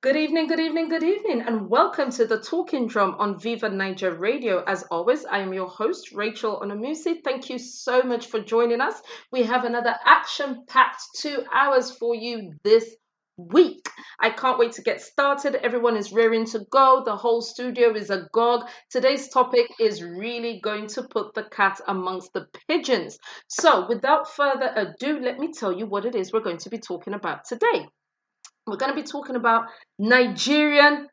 Good evening, good evening, good evening, and welcome to the Talking Drum on Viva Niger Radio. As always, I am your host, Rachel Onomusi. Thank you so much for joining us. We have another action-packed 2 hours for you this week. I can't wait to get started. Everyone is rearing to go. The whole studio is agog. Today's topic is really going to put the cat amongst the pigeons. So, without further ado, let me tell you what it is we're going to be talking about today. We're going to be talking about Nigerian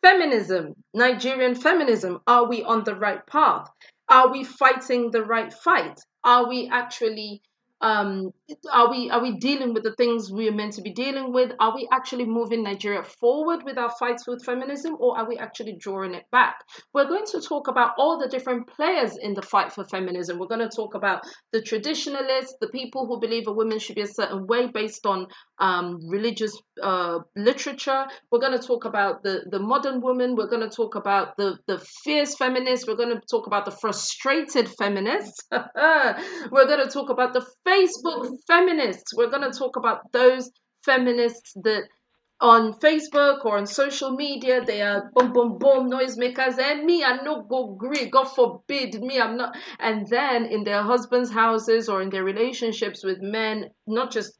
feminism. Nigerian feminism. Are we on the right path? Are we fighting the right fight? Are we actually um are we dealing with the things we are meant to be dealing with? Are we actually moving Nigeria forward with our fights with feminism, or are we actually drawing it back? We're going to talk about all the different players in the fight for feminism. We're going to talk about the traditionalists, the people who believe a woman should be a certain way based on religious literature. We're going to talk about the modern woman. We're going to talk about the fierce feminists. We're going to talk about the frustrated feminists. We're going to talk about the Facebook feminists. We're going to talk about those feminists that on Facebook or on social media, they are boom, boom, boom, noisemakers. And me, I no go agree. God forbid me, I'm not. And then in their husbands' houses or in their relationships with men, not just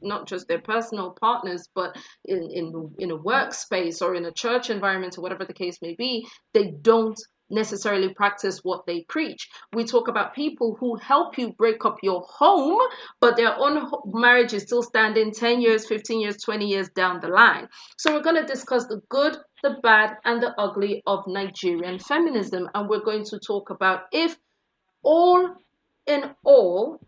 their personal partners, but in a workspace or in a church environment or whatever the case may be, they don't necessarily practice what they preach. We talk about people who help you break up your home, but their own marriage is still standing 10 years, 15 years, 20 years down the line. So we're going to discuss the good, the bad, and the ugly of Nigerian feminism. And we're going to talk about if all in all,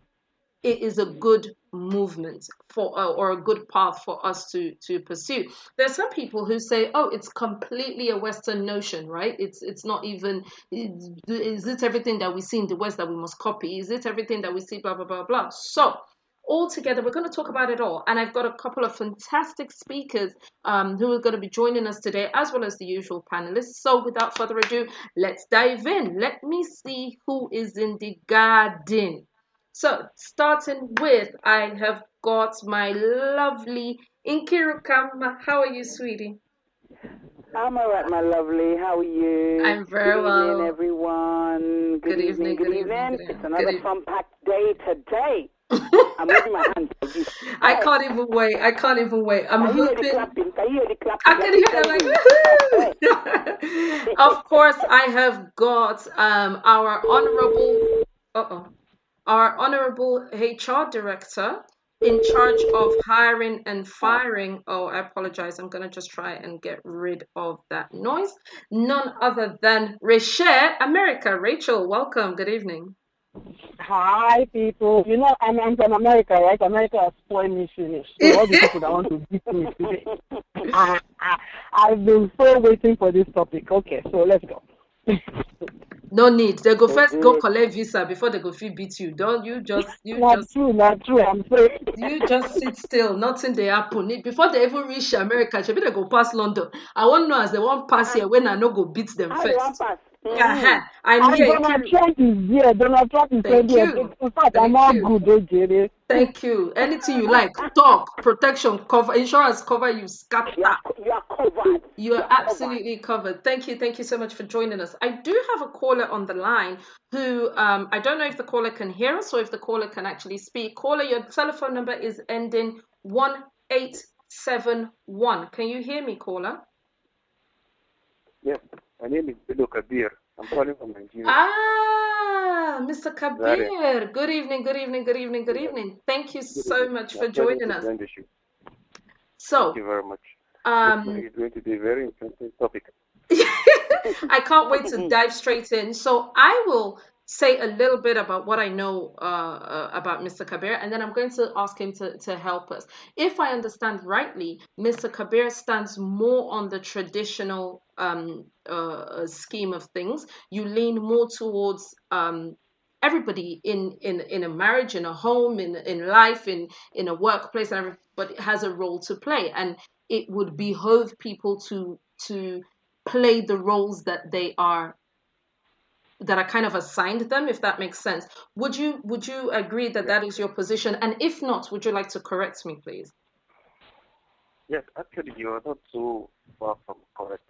it is a good movement for or a good path for us to pursue. There's some people who say, oh, it's completely a Western notion, right? It's not even, is it everything that we see in the West that we must copy? Is it everything that we see, blah, blah, blah, blah? So all together, we're going to talk about it all. And I've got a couple of fantastic speakers who are going to be joining us today, as well as the usual panelists. So without further ado, let's dive in. Let me see who is in the garden. So, starting with, I have got my lovely Inkirukam. How are you, sweetie? I'm all right, my lovely. How are you? I'm very Good evening, well. everyone. Good evening, Good good evening, evening. good It's evening, good another evening. fun-packed day today. I'm waving my hands like this. I Hey, can't even wait. I can't even wait. I'm can you hear the hoping clapping? Can you hear the clapping I like can a hear it. penguin? I'm like, woohoo! Of course, I have got our honorable. Uh-oh. Our Honorable HR Director in charge of hiring and firing. Oh, I apologize. I'm going to just try and get rid of that noise. None other than Rachel America. Rachel, welcome. Good evening. Hi, people. I'm from America, right? America has spoiled me finish. So all the people that want to beat me today, I've been so waiting for this topic. Okay, so let's go. No need. They go So first go good. collect visa before they go feel beat you. Don't Not true. I'm sorry. you just sit still. Nothing they happen. Before they even reach America, maybe they go past London. I won't know as they won't pass Uh-uh. here when I no go beat them How they want first. pass? Uh-huh. Mm-hmm. I'm And here. Donald Trump is here. Donald Trump is Thank already here. you. In fact, I'm Thank all you. good, oh, Jerry. Thank you. Anything you like. Talk, protection, cover, insurance cover you scatter. You are covered. You You are are covered. absolutely covered. Thank you. Thank you so much for joining us. I do have a caller on the line who I don't know if the caller can hear us or if the caller can actually speak. Caller, your telephone number is ending 1871. Can you hear me, caller? Yes, my name is Bello Kabir. I'm calling from Nigeria. Mr. Zaria. Kabir. Good evening, good evening, good evening, good Yes, evening. Thank you good so evening. much My for pleasure joining to us. join the show. Thank So, you very much. This um, is going to be a very interesting topic. I can't wait to dive straight in. So I will say a little bit about what I know about Mr. Kabir, and then I'm going to ask him to help us. If I understand rightly, Mr. Kabir stands more on the traditional scheme of things. You lean more towards everybody in a marriage, in a home, in life, in a workplace, and everybody has a role to play, and it would behoove people to play the roles that are kind of assigned them, if that makes sense. Would you agree that Yes. that is your position? And if not, would you like to correct me, please? Yes, actually, you are not so far from correct.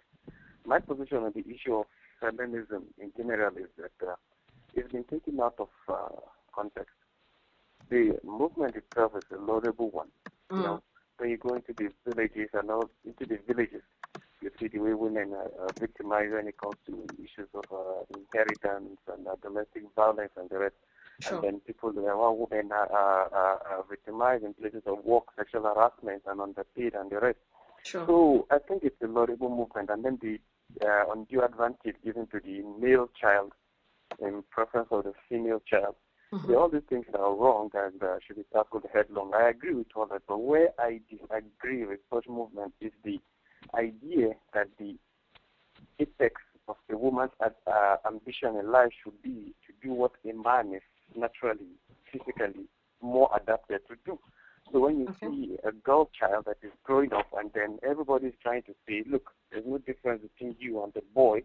My position on the issue of feminism in general is that it's been taken out of context. The movement itself is a laudable one. You know, when you go into the villages and all into the villages, you see the way women are victimized when it comes to issues of inheritance and domestic violence and the rest. Sure. And then people, women are victimized in places of work, sexual harassment, and underpaid and the rest. Sure. So I think it's a laudable movement. And then the undue advantage given to the male child in preference of the female child. All these things are wrong and should be tackled headlong. I agree with all that, but where I disagree with such movement is the idea that the apex of a woman's ambition in life should be to do what a man is naturally, physically more adapted to do. So when you see a girl child that is growing up and then everybody is trying to say, look, there's no difference between you and the boy,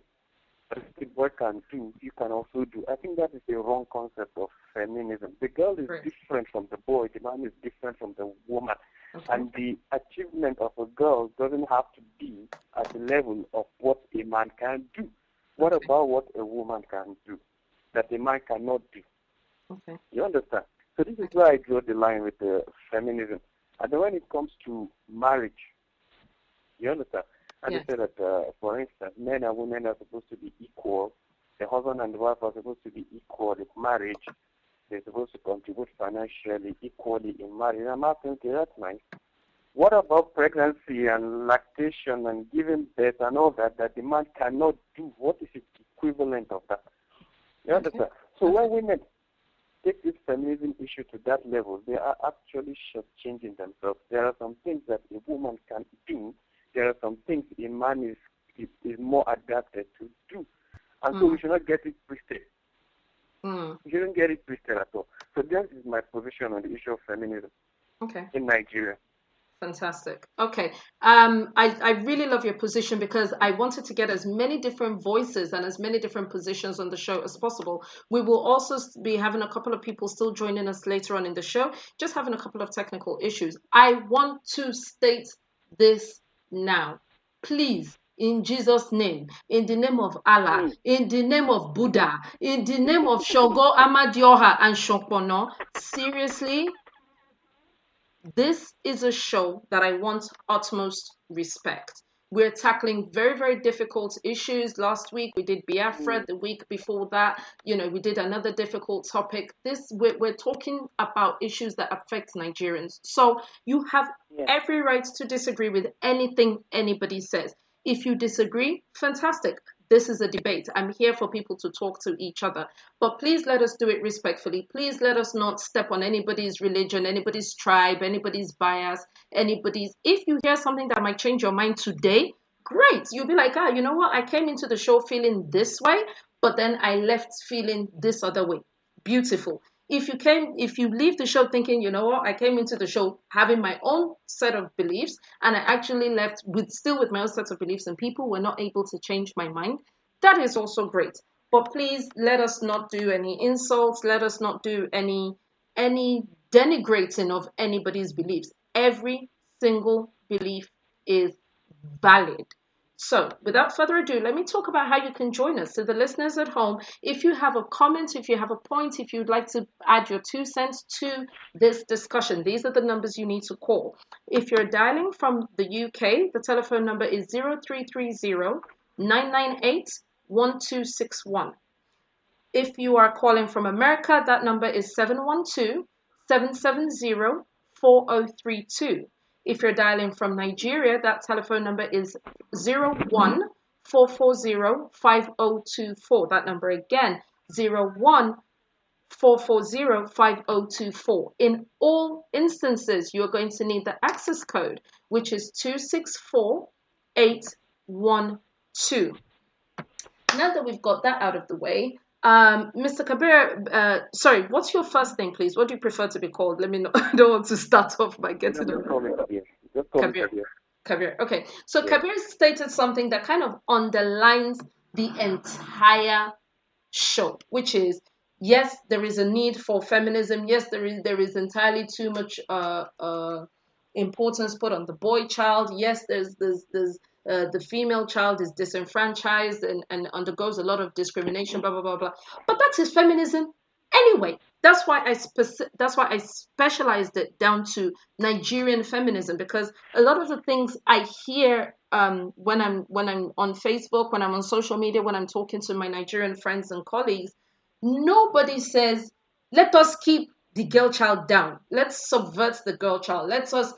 but if the boy can do, you can also do. I think that is the wrong concept of feminism. The girl is different from the boy, the man is different from the woman. And the achievement of a girl doesn't have to be at the level of what a man can do. What about what a woman can do that a man cannot do? You understand? So this is where I draw the line with the feminism. And then when it comes to marriage, you understand? And they say that, for instance, men and women are supposed to be equal. The husband and the wife are supposed to be equal in marriage. They're supposed to contribute financially equally in marriage. And I'm asking, okay, that's nice. What about pregnancy and lactation and giving birth and all that the man cannot do? What is the equivalent of that? You understand? So when women take this feminism issue to that level, they are actually shortchanging themselves. There are some things that a woman can do. There are some things a man is more adapted to do. And so we should not get it twisted. We shouldn't get it twisted at all. So that is my position on the issue of feminism in Nigeria. Fantastic. Okay. I really love your position because I wanted to get as many different voices and as many different positions on the show as possible. We will also be having a couple of people still joining us later on in the show, just having a couple of technical issues. I want to state this now. Please, in Jesus' name, in the name of Allah, in the name of Buddha, in the name of Shogo, Amadioha, and Shokpono, seriously, this is a show that I want utmost respect. We're tackling very, very difficult issues. Last week we did Biafra. The week before that, we did another difficult topic. We're talking about issues that affect Nigerians. So you have every right to disagree with anything anybody says. If you disagree, fantastic. This is a debate. I'm here for people to talk to each other. But please let us do it respectfully. Please let us not step on anybody's religion, anybody's tribe, anybody's bias, anybody's... If you hear something that might change your mind today, great. You'll be like, you know what? I came into the show feeling this way, but then I left feeling this other way. Beautiful. If you leave the show thinking, you know what, I came into the show having my own set of beliefs and I actually left with my own set of beliefs and people were not able to change my mind, that is also great. But please let us not do any insults. Let us not do any denigrating of anybody's beliefs. Every single belief is valid. So without further ado, let me talk about how you can join us. So the listeners at home, if you have a comment, if you have a point, if you'd like to add your 2 cents to this discussion, these are the numbers you need to call. If you're dialing from the UK, the telephone number is 0330 998 1261. If you are calling from America, that number is 712-770-4032. If you're dialing from Nigeria, that telephone number is 01-440-5024. That number again, 01-440-5024. In all instances, you're going to need the access code, which is 264812. Now that we've got that out of the way, Mr. Kabir, sorry, what's your first name, please? What do you prefer to be called? Let me know. I don't want to start off by getting Just call me Kabir. Just call me Kabir. Kabir. Okay. So Kabir stated something that kind of underlines the entire show, which is, yes, there is a need for feminism. Yes, there is entirely too much importance put on the boy child. Yes, there's the female child is disenfranchised and undergoes a lot of discrimination, blah blah blah blah. But that is feminism anyway. That's why I specialized it down to Nigerian feminism, because a lot of the things I hear when I'm on Facebook, when I'm on social media, when I'm talking to my Nigerian friends and colleagues, nobody says, let us keep the girl child down. Let's subvert the girl child. Let us,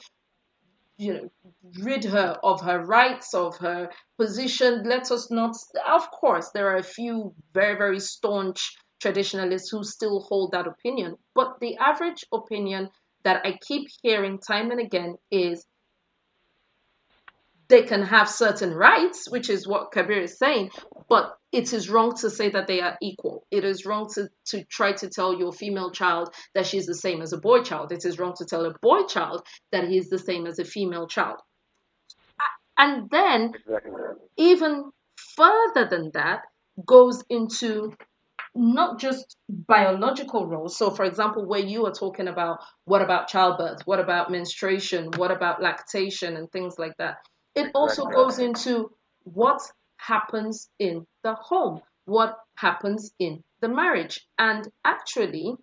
rid her of her rights, of her position. Let us not. Of course, there are a few very, very staunch traditionalists who still hold that opinion. But the average opinion that I keep hearing time and again is they can have certain rights, which is what Kabir is saying, but it is wrong to say that they are equal. It is wrong to try to tell your female child that she's the same as a boy child. It is wrong to tell a boy child that he is the same as a female child. And then, even further than that, goes into not just biological roles. So, for example, where you are talking about what about childbirth, what about menstruation, what about lactation and things like that. It also goes into what happens in the home, what happens in the marriage. And actually,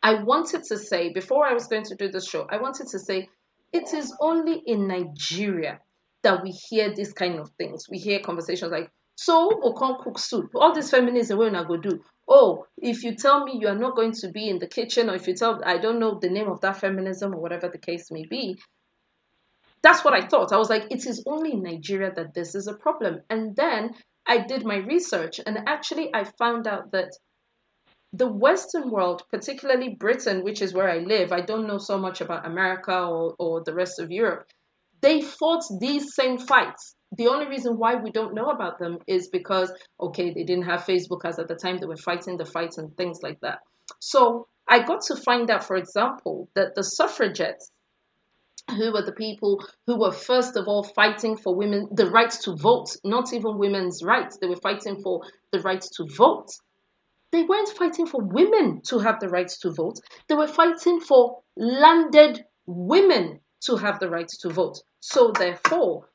I wanted to say, before I was going to do the show, I wanted to say it is only in Nigeria that we hear these kind of things. We hear conversations like, so we can't cook soup. All this feminism we're not going to do. Oh, if you tell me you are not going to be in the kitchen, or if you tell, I don't know the name of that feminism or whatever the case may be. That's what I thought. I was like, it is only in Nigeria that this is a problem. And then I did my research, and actually I found out that the Western world, particularly Britain, which is where I live, I don't know so much about America or the rest of Europe, they fought these same fights. The only reason why we don't know about them is because, okay, they didn't have Facebook, as at the time they were fighting the fights and things like that. So I got to find out, for example, that the suffragettes, who were the people who were first of all fighting for women, the right to vote, not even women's rights. They were fighting for the right to vote. They weren't fighting for women to have the right to vote. They were fighting for landed women to have the right to vote. So therefore,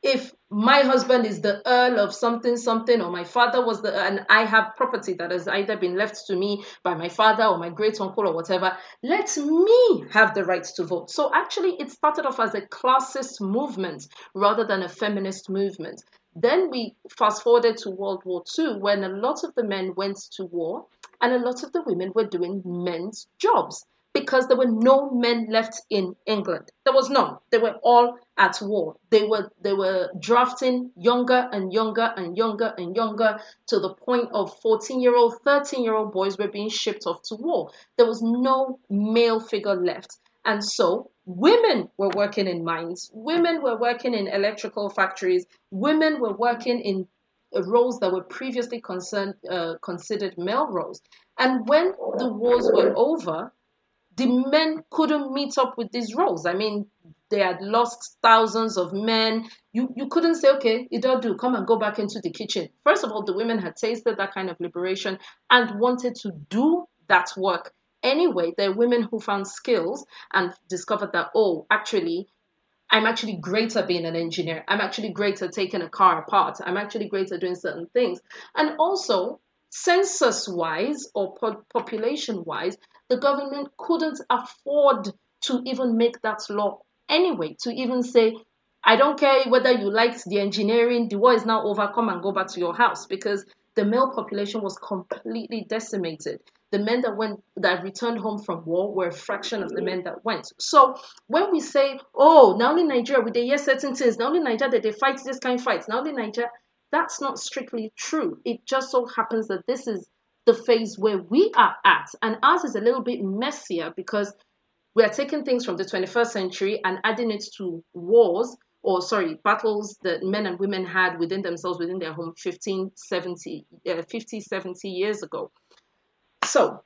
if my husband is the Earl of something, something, or my father was and I have property that has either been left to me by my father or my great uncle or whatever, let me have the right to vote. So actually, it started off as a classist movement rather than a feminist movement. Then we fast forwarded to World War II, when a lot of the men went to war and a lot of the women were doing men's jobs, because there were no men left in England. There was none. They were all at war. They were drafting younger and younger and younger and younger, to the point of 14-year-old, 13-year-old boys were being shipped off to war. There was no male figure left. And so women were working in mines. Women were working in electrical factories. Women were working in roles that were previously considered male roles. And when the wars were over, the men couldn't meet up with these roles. I mean, they had lost thousands of men. You couldn't say, okay, it'll do, come and go back into the kitchen. First of all, the women had tasted that kind of liberation and wanted to do that work anyway. There are women who found skills and discovered that, oh, actually, I'm actually great at being an engineer. I'm actually great at taking a car apart. I'm actually great at doing certain things. And also, census-wise or population-wise, the government couldn't afford to even make that law anyway, to even say, I don't care whether you liked the engineering, the war is now over, come and go back to your house, because the male population was completely decimated. The men that returned home from war were a fraction of the men that went. So when we say, oh, now only Nigeria, we they hear certain things, now only Nigeria that they fight this kind of fights, now only Nigeria, that's not strictly true. It just so happens that this is the phase where we are at. And ours is a little bit messier, because we are taking things from the 21st century and adding it to battles that men and women had within themselves, within their home 50, 70 years ago. So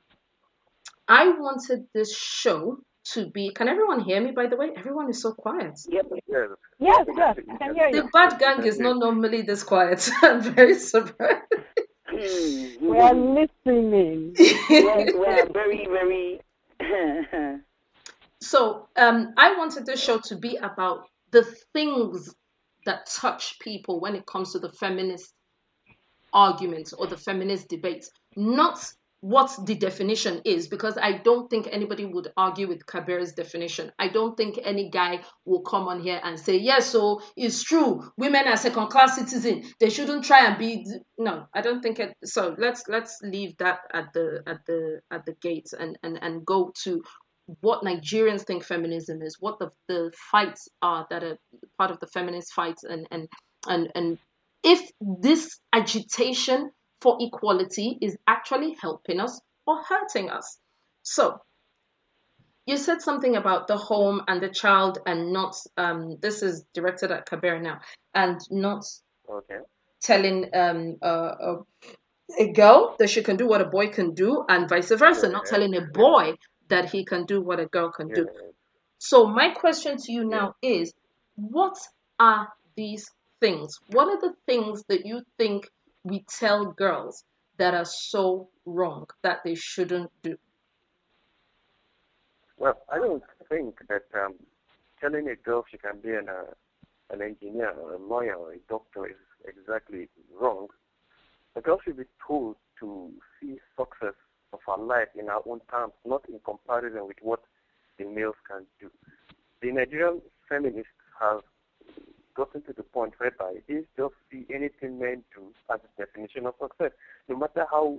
I wanted this show to be, can everyone hear me, by the way? Everyone is so quiet. Yep. Yes, yes, I can hear you. The bad gang is not normally this quiet. I'm very surprised. We are listening. We are very, very... So I wanted this show to be about the things that touch people when it comes to the feminist arguments or the feminist debates, not what the definition is, because I don't think anybody would argue with Kabir's definition. I don't think any guy will come on here and say, yes, so it's true, women are second class citizens, they shouldn't try and be. No, I don't think it. So let's leave that at the gates and go to what Nigerians think feminism is, what the fights are that are part of the feminist fights, and if this agitation for equality is actually helping us or hurting us. So you said something about the home and the child, and not this is directed at Kabir now, and not Okay. telling a girl that she can do what a boy can do, and vice versa, not Yeah. telling a Yeah. boy that he can do what a girl can Yeah. do. So my question to you Yeah. now is, what are these things? What are the things that you think we tell girls that are so wrong that they shouldn't do? Well, I don't think that telling a girl she can be an engineer or a lawyer or a doctor is exactly wrong. A girl should be told to see success of her life in her own terms, not in comparison with what the males can do. The Nigerian feminists have gotten to the point whereby they just see anything men do as a definition of success, no matter how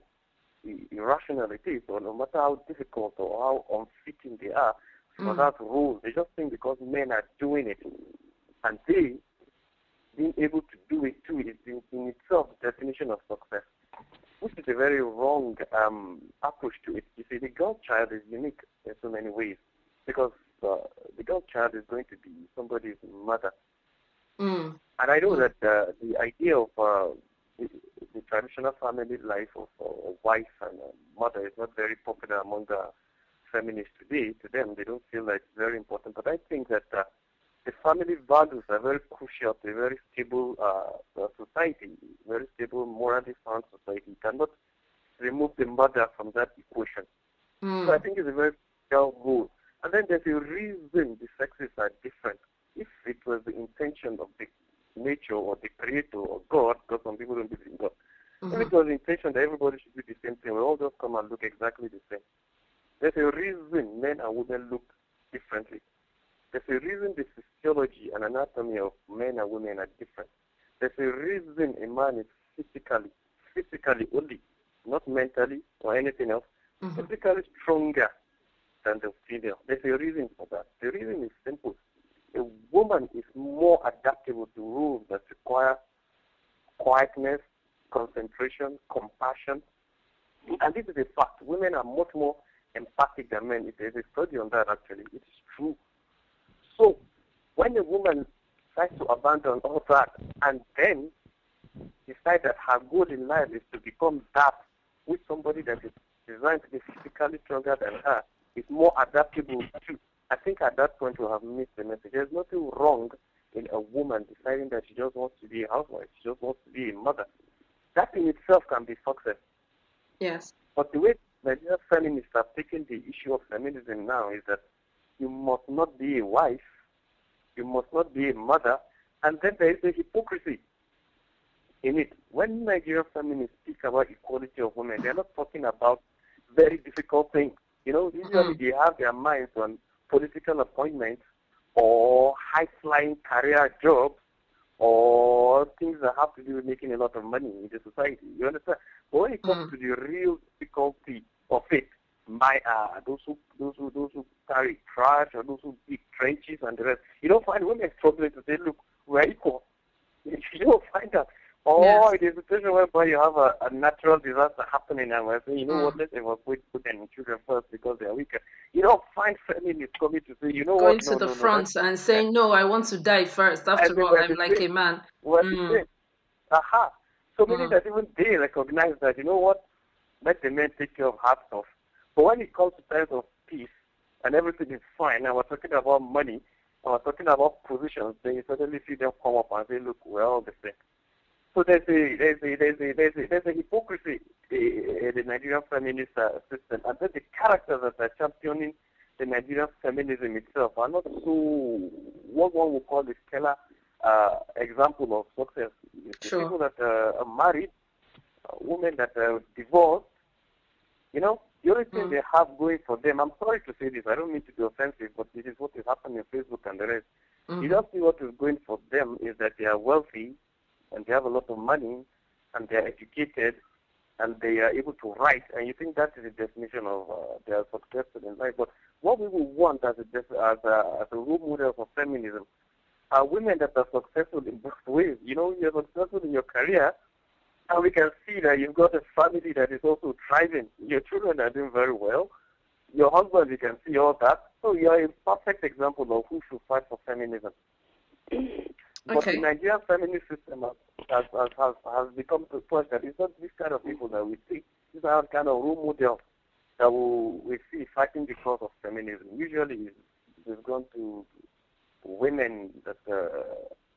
irrational it is, or no matter how difficult or how unfitting they are for that role. They just think because men are doing it, and they being able to do it too is in itself the definition of success, which is a very wrong approach to it. You see, the girl child is unique in so many ways, because the girl child is going to be somebody's mother. And I know that the idea of the traditional family life of a wife and a mother is not very popular among the feminists today. To them, they don't feel like it's very important. But I think that the family values are very crucial to a very stable society, very stable, morally sound society. You cannot remove the mother from that equation. So I think it's a very crucial role. And then there's a reason the sexes are different. If it was the intention of the nature or the creator or God, because some people don't believe in God, if it was the intention that everybody should do the same thing, we all just come and look exactly the same. There's a reason men and women look differently. There's a reason the physiology and anatomy of men and women are different. There's a reason a man is physically only, not mentally or anything else, physically stronger than the female. There's a reason for that. The reason is simple. A woman is more adaptable to roles that require quietness, concentration, compassion. And this is a fact. Women are much more empathic than men. There's a study on that, actually. It is true. So when a woman tries to abandon all that and then decide that her goal in life is to become that with somebody that is designed to be physically stronger than her, is more adaptable to, I think at that point we'll have missed the message. There's nothing wrong in a woman deciding that she just wants to be a housewife, she just wants to be a mother. That in itself can be success. Yes. But the way Nigerian feminists have taken the issue of feminism now is that you must not be a wife, you must not be a mother, and then there is a hypocrisy in it. When Nigerian feminists speak about equality of women, they're not talking about very difficult things. You know, usually they have their minds on political appointments or high-flying career jobs or things that have to do with making a lot of money in the society. You understand? But when it comes to the real difficulty of it, those who carry trash or those who dig trenches and the rest, you don't find women struggling to say, look, we're equal. You don't find that. Or it is a situation whereby you have a natural disaster happening and we're saying, you know what, let's evacuate women and children first because they are weaker. You don't find feminists coming to say, you know Going what, to the front and saying, no, I want to die first. After all, I'm like a man. We're the same. Aha. So meaning that even they recognize that, you know what, let the men take care of hard stuff. But when it comes to times of peace and everything is fine, and we're talking about money, and we're talking about positions, then you suddenly see them come up and say, look, we're all the same. So there's a hypocrisy in the Nigerian feminist system, and then the characters that are championing the Nigerian feminism itself are not so what one would call a stellar example of success. The Sure. people that are married, women that are divorced, you know, the only thing they have going for them, I'm sorry to say this, I don't mean to be offensive, but this is what is happening on Facebook and the rest. You just see what is going for them is that they are wealthy and they have a lot of money and they are educated and they are able to write, and you think that is the definition of their success in life. But what we would want as a role model for feminism are women that are successful in both ways. You know, you're successful in your career, and we can see that you've got a family that is also thriving. Your children are doing very well. Your husband, you can see all that. So you're a perfect example of who should fight for feminism. But the Nigerian feminist system has become to the point that it's not this kind of people that we see. These are kind of role models that we see fighting the cause of feminism. Usually it's gone to women that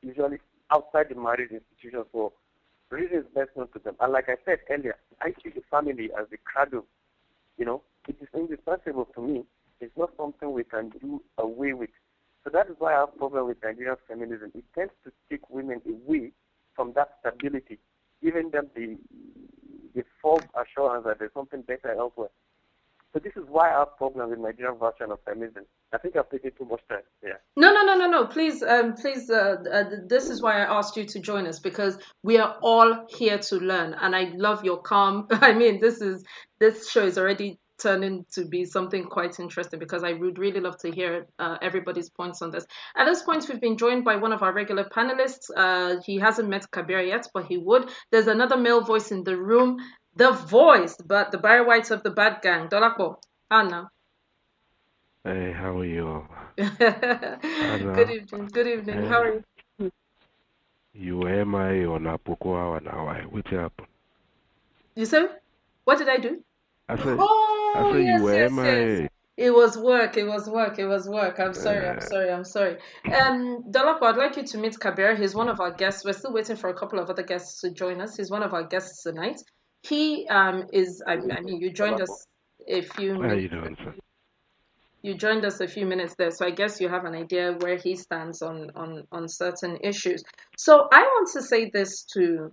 usually outside the marriage institution for reasons best known to them. And like I said earlier, I see the family as the cradle. You know, it is indispensable to me. It's not something we can do away with. So that is why I have a problem with Nigerian feminism. It tends to take women away from that stability, giving them the false assurance that there's something better elsewhere. So this is why I have a problem with Nigerian version of feminism. I think I've taken too much time. Yeah. No. Please, this is why I asked you to join us, because we are all here to learn, and I love your calm. I mean, this show is already turning to be something quite interesting, because I would really love to hear everybody's points on this. At this point, we've been joined by one of our regular panelists. He hasn't met Kabir yet, but he would. There's another male voice in the room, the voice, but the Barry White of the bad gang. Dolakbo, Anna. Hey, how are you? Good evening. Good evening. How are you? You am I on Apokoa and Hawaii? What happened? You said, what did I do? I said Yes, you am yes. I. It was work. I'm sorry. Dolapo, I'd like you to meet Kabir. He's one of our guests. We're still waiting for a couple of other guests to join us. He's one of our guests tonight. He is, I mean, you joined us a few How you minutes. doing, sir? You joined us a few minutes there, so I guess you have an idea where he stands on certain issues. So I want to say this to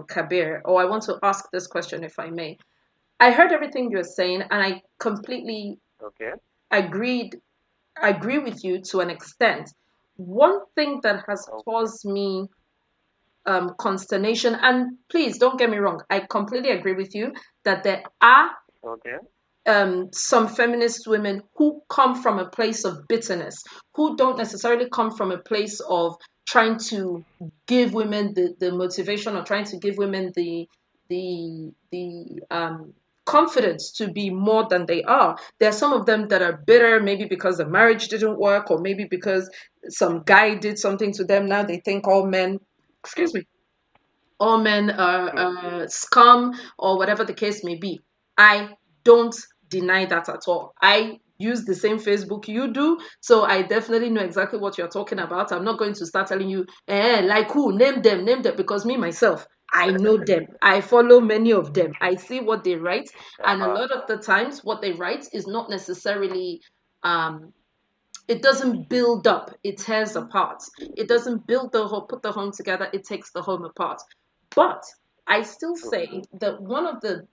Kabir, or I want to ask this question, if I may. I heard everything you're saying, and I completely agree with you to an extent. One thing that has caused me consternation, and please don't get me wrong, I completely agree with you that there are some feminist women who come from a place of bitterness, who don't necessarily come from a place of trying to give women the motivation, or trying to give women the confidence to be more than they are. There are some of them that are bitter, maybe because the marriage didn't work, or maybe because some guy did something to them. Now they think all men are scum, or whatever the case may be. I don't deny that at all. I use the same Facebook you do, so I definitely know exactly what you're talking about. I'm not going to start telling you, like who, name them, because me, myself, I know them. I follow many of them. I see what they write, and a lot of the times what they write is not necessarily it doesn't build up, it tears apart. It doesn't build the home, put the home together, it takes the home apart. But I still say that one of the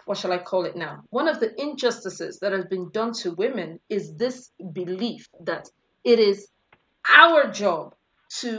what shall I call it now? One of the injustices that has been done to women is this belief that it is our job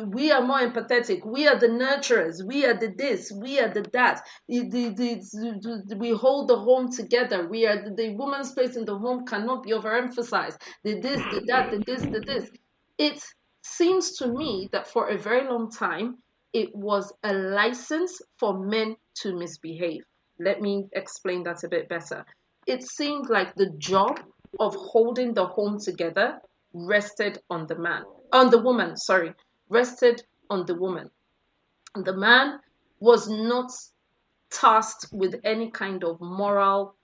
we are more empathetic, we are the nurturers, we are the this, we are the that, we hold the home together, we are the woman's place in the home cannot be overemphasized, the this, the that, the this, the this. It seems to me that for a very long time it was a license for men to misbehave. Let me explain that a bit better. It seemed like the job of holding the home together rested on the woman, rested on the woman. The man was not tasked with any kind of moral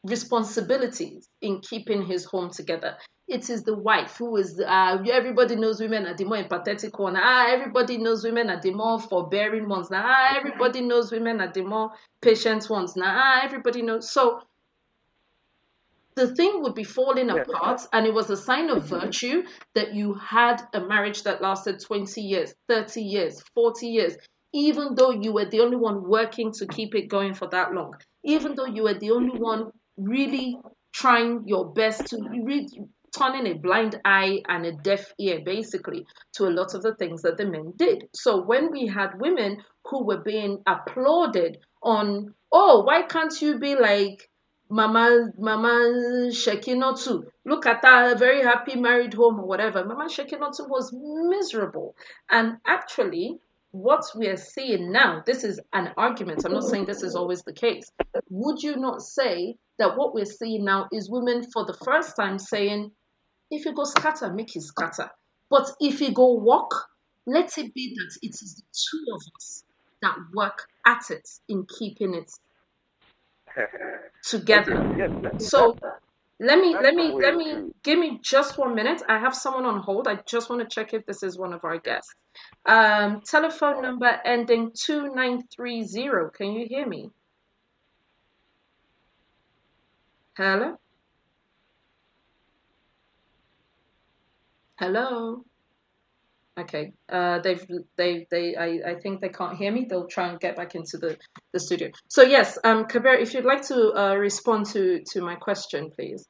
responsibilities in keeping his home together. It is the wife who is, everybody knows women are the more empathetic one. Everybody knows women are the more forbearing ones. Everybody knows women are the more patient ones. Everybody knows. So the thing would be falling apart, and it was a sign of virtue that you had a marriage that lasted 20 years, 30 years, 40 years, even though you were the only one working to keep it going for that long, even though you were the only one really trying your best to turning a blind eye and a deaf ear basically to a lot of the things that the men did. So when we had women who were being applauded on, oh, why can't you be like Mama Shekinatu? Look at that, very happy married home or whatever. Mama Shekinatu was miserable. And actually, what we are seeing now, this is an argument. I'm not saying this is always the case. Would you not say that what we're seeing now is women for the first time saying, if you go scatter, make it scatter. But if you go walk, let it be that it is the two of us that work at it in keeping it together. So let me give me just 1 minute. I have someone on hold. I just want to check if this is one of our guests. Telephone number ending 2930. Can you hear me? Hello? Hello? Okay. I think they can't hear me. They'll try and get back into the studio. So yes, Kabir, if you'd like to respond to my question, please.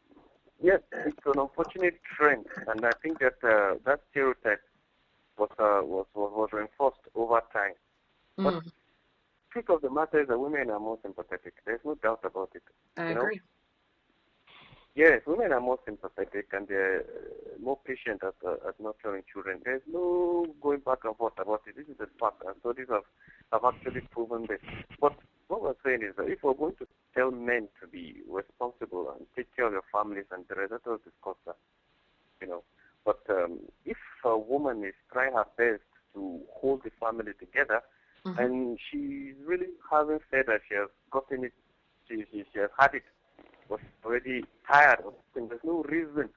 Yes, it's an unfortunate trend, and I think that that stereotype was reinforced over time. But the truth of the matter is that women are more sympathetic. There's no doubt about it. I agree. Yes, women are more sympathetic and they're more patient at nurturing children. There's no going back and forth about it. This is the fact, and studies have actually proven this. But what we're saying is that if we're going to tell men to be responsible and take care of your families and the rest, let us discuss that, But if a woman is trying her best to hold the family together, and she's really hasn't said that she has gotten it, she has had it, was already tired of it, there's no reason,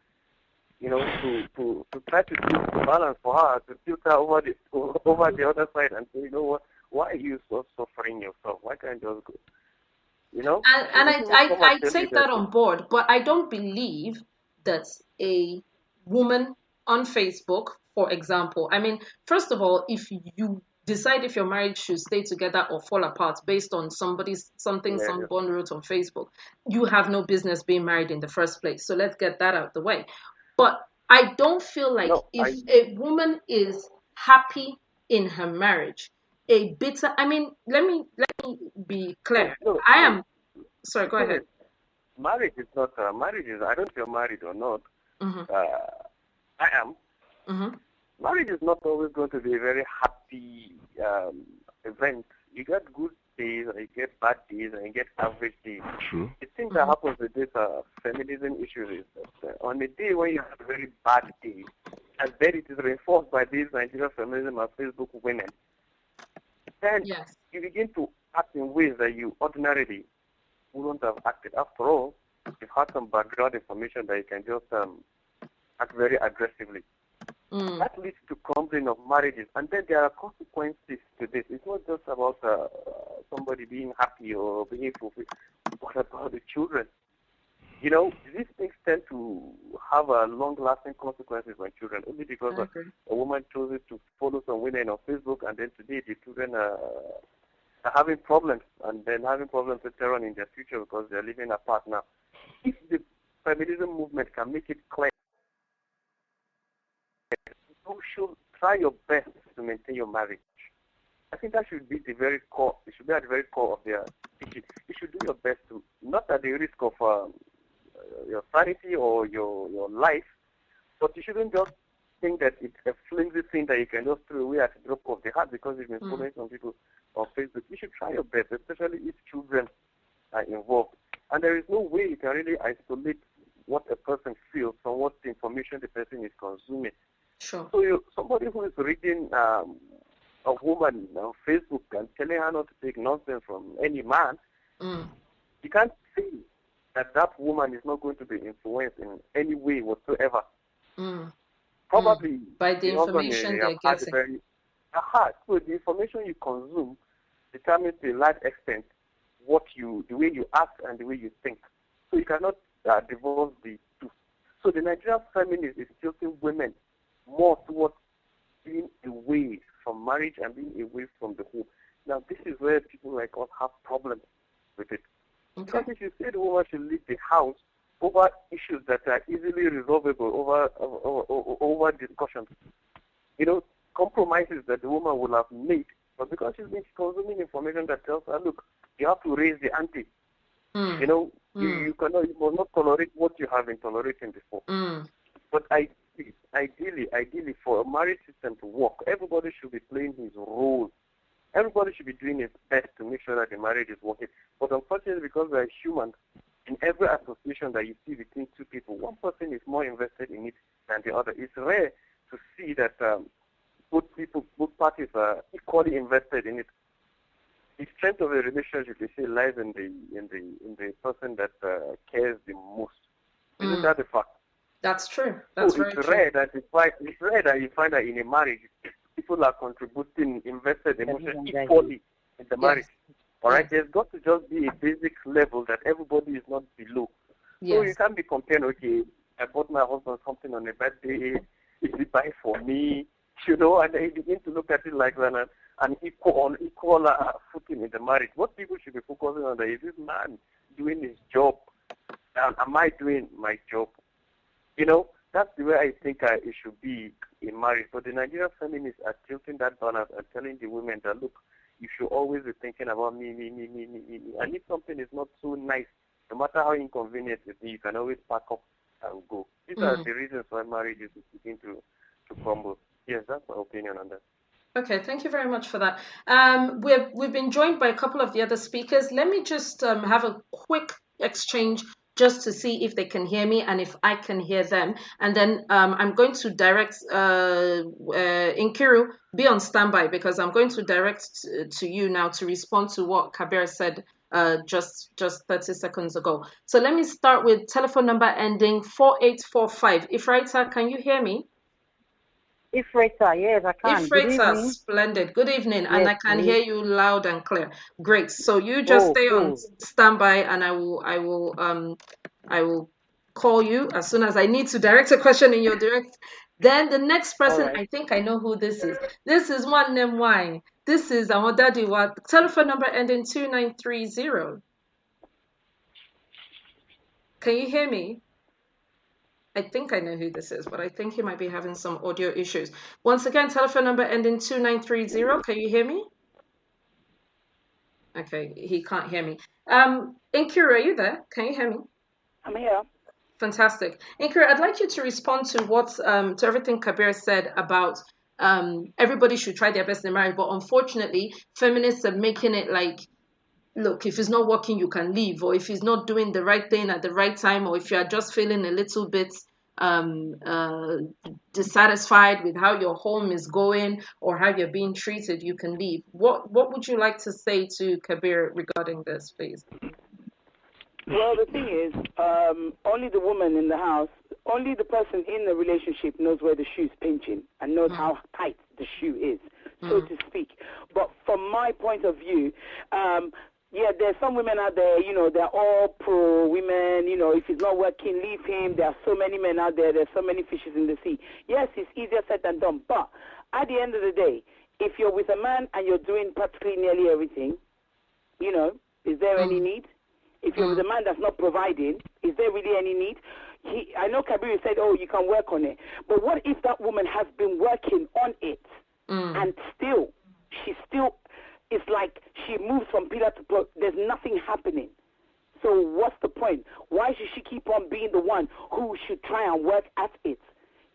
to try to do balance for her, to tilt her over the other side and say, you know what, why are you so suffering yourself? Why can't you just go? And I take that on board, but I don't believe that a woman on Facebook, for example, I mean, first of all, if you decide if your marriage should stay together or fall apart based on somebody wrote on Facebook, you have no business being married in the first place. So let's get that out of the way. But I don't feel like a woman is happy in her marriage, let me be clear. Sorry, go ahead. Marriage is not, marriage is, I don't know if you're married or not. I am. Marriage is not always going to be a very happy event. You get good days, and you get bad days, and you get average days. True. The thing that happens with this feminism issue is that on a day when you have a very bad day, and then it is reinforced by these Nigerian feminism and Facebook women, then you begin to act in ways that you ordinarily wouldn't have acted. After all, you've had some background information that you can just act very aggressively. That leads to crumbling of marriages, and then there are consequences to this. It's not just about somebody being happy or being fulfilled. What about the children? These things tend to have long-lasting consequences on children, only because a woman chooses to follow some women on Facebook, and then today the children are having problems, and then having problems later on in their future because they're living apart now. If the feminism movement can make it clear, you should try your best to maintain your marriage. I think that should be the very core. It should be at the very core of their teaching. You should do your best to, not at the risk of your sanity or your life, but you shouldn't just think that it's a flimsy thing that you can just throw away at the drop of the hat because you've been following some people on Facebook. You should try your best, especially if children are involved. And there is no way you can really isolate what a person feels from what the information the person is consuming. Sure. So somebody who is reading a woman on Facebook and telling her not to take nonsense from any man, you can't say that woman is not going to be influenced in any way whatsoever. Mm. Probably By the information they're getting. So the information you consume determines to a large extent the way you act and the way you think. So you cannot divorce the two. So the Nigerian feminist is tilting women more towards being away from marriage and being away from the home. Now, this is where people like us have problems with it. Okay. Because if you say the woman should leave the house over issues that are easily resolvable, over discussions, compromises that the woman will have made, but because she's been consuming information that tells her, look, you have to raise the ante. You must not tolerate what you have been tolerating before. But ideally, for a marriage system to work, everybody should be playing his role. Everybody should be doing his best to make sure that the marriage is working. But unfortunately, because we are humans, in every association that you see between two people, one person is more invested in it than the other. It's rare to see that both parties are equally invested in it. The strength of a relationship, they say, lies in the person that cares the most. Isn't that a fact? That's true. That's very true. Rare that you find that in a marriage, people are contributing, invested emotionally equally in the marriage. All right, there's got to just be a basic level that everybody is not below. Yes. So you can't be comparing, okay, I bought my husband something on a birthday, is he buy for me? And then you begin to look at it like an equal footing in the marriage. What people should be focusing on is this man doing his job? Am I doing my job? That's the way I think it should be in marriage. But the Nigerian feminists are tilting that balance and telling the women that, look, you should always be thinking about me. And if something is not so nice, no matter how inconvenient it is, you can always pack up and go. These are the reasons why marriages begin to crumble. Yes, that's my opinion on that. Okay, thank you very much for that. We've been joined by a couple of the other speakers. Let me just have a quick exchange just to see if they can hear me and if I can hear them. And then I'm going to direct Nkiru, be on standby, because I'm going to direct to you now to respond to what Kabir said just 30 seconds ago. So let me start with telephone number ending 4845. Ifraita, can you hear me? Ifrata, yes, I can. Ifrata, splendid. Good evening, yes, and I can hear you loud and clear. Great. So you just stay on standby, and I will call you as soon as I need to direct a question in your direct. Then the next person, I think I know who this is. This is one name. Why? This is Awadadiwa. Telephone number ending 2930. Can you hear me? I think I know who this is, but I think he might be having some audio issues. Once again, telephone number ending 2930. Can you hear me? Okay, he can't hear me. Nkiru, are you there? Can you hear me? I'm here. Fantastic. Nkiru, I'd like you to respond to to everything Kabir said about everybody should try their best in marriage, but unfortunately, feminists are making it like, look, if it's not working, you can leave, or if he's not doing the right thing at the right time, or if you are just feeling a little bit dissatisfied with how your home is going or how you're being treated, you can leave. What would you like to say to Kabir regarding this, please? Well, the thing is, only the woman in the house, only the person in the relationship knows where the shoe's pinching and knows how tight the shoe is, so to speak. But from my point of view, there's some women out there, they're all pro-women, if he's not working, leave him. There are so many men out there, there's so many fishes in the sea. Yes, it's easier said than done, but at the end of the day, if you're with a man and you're doing practically nearly everything, is there any need? If you're with a man that's not providing, is there really any need? I know Kabir said, you can work on it, but what if that woman has been working on it and it's like she moves from pillar to post. There's nothing happening. So what's the point? Why should she keep on being the one who should try and work at it?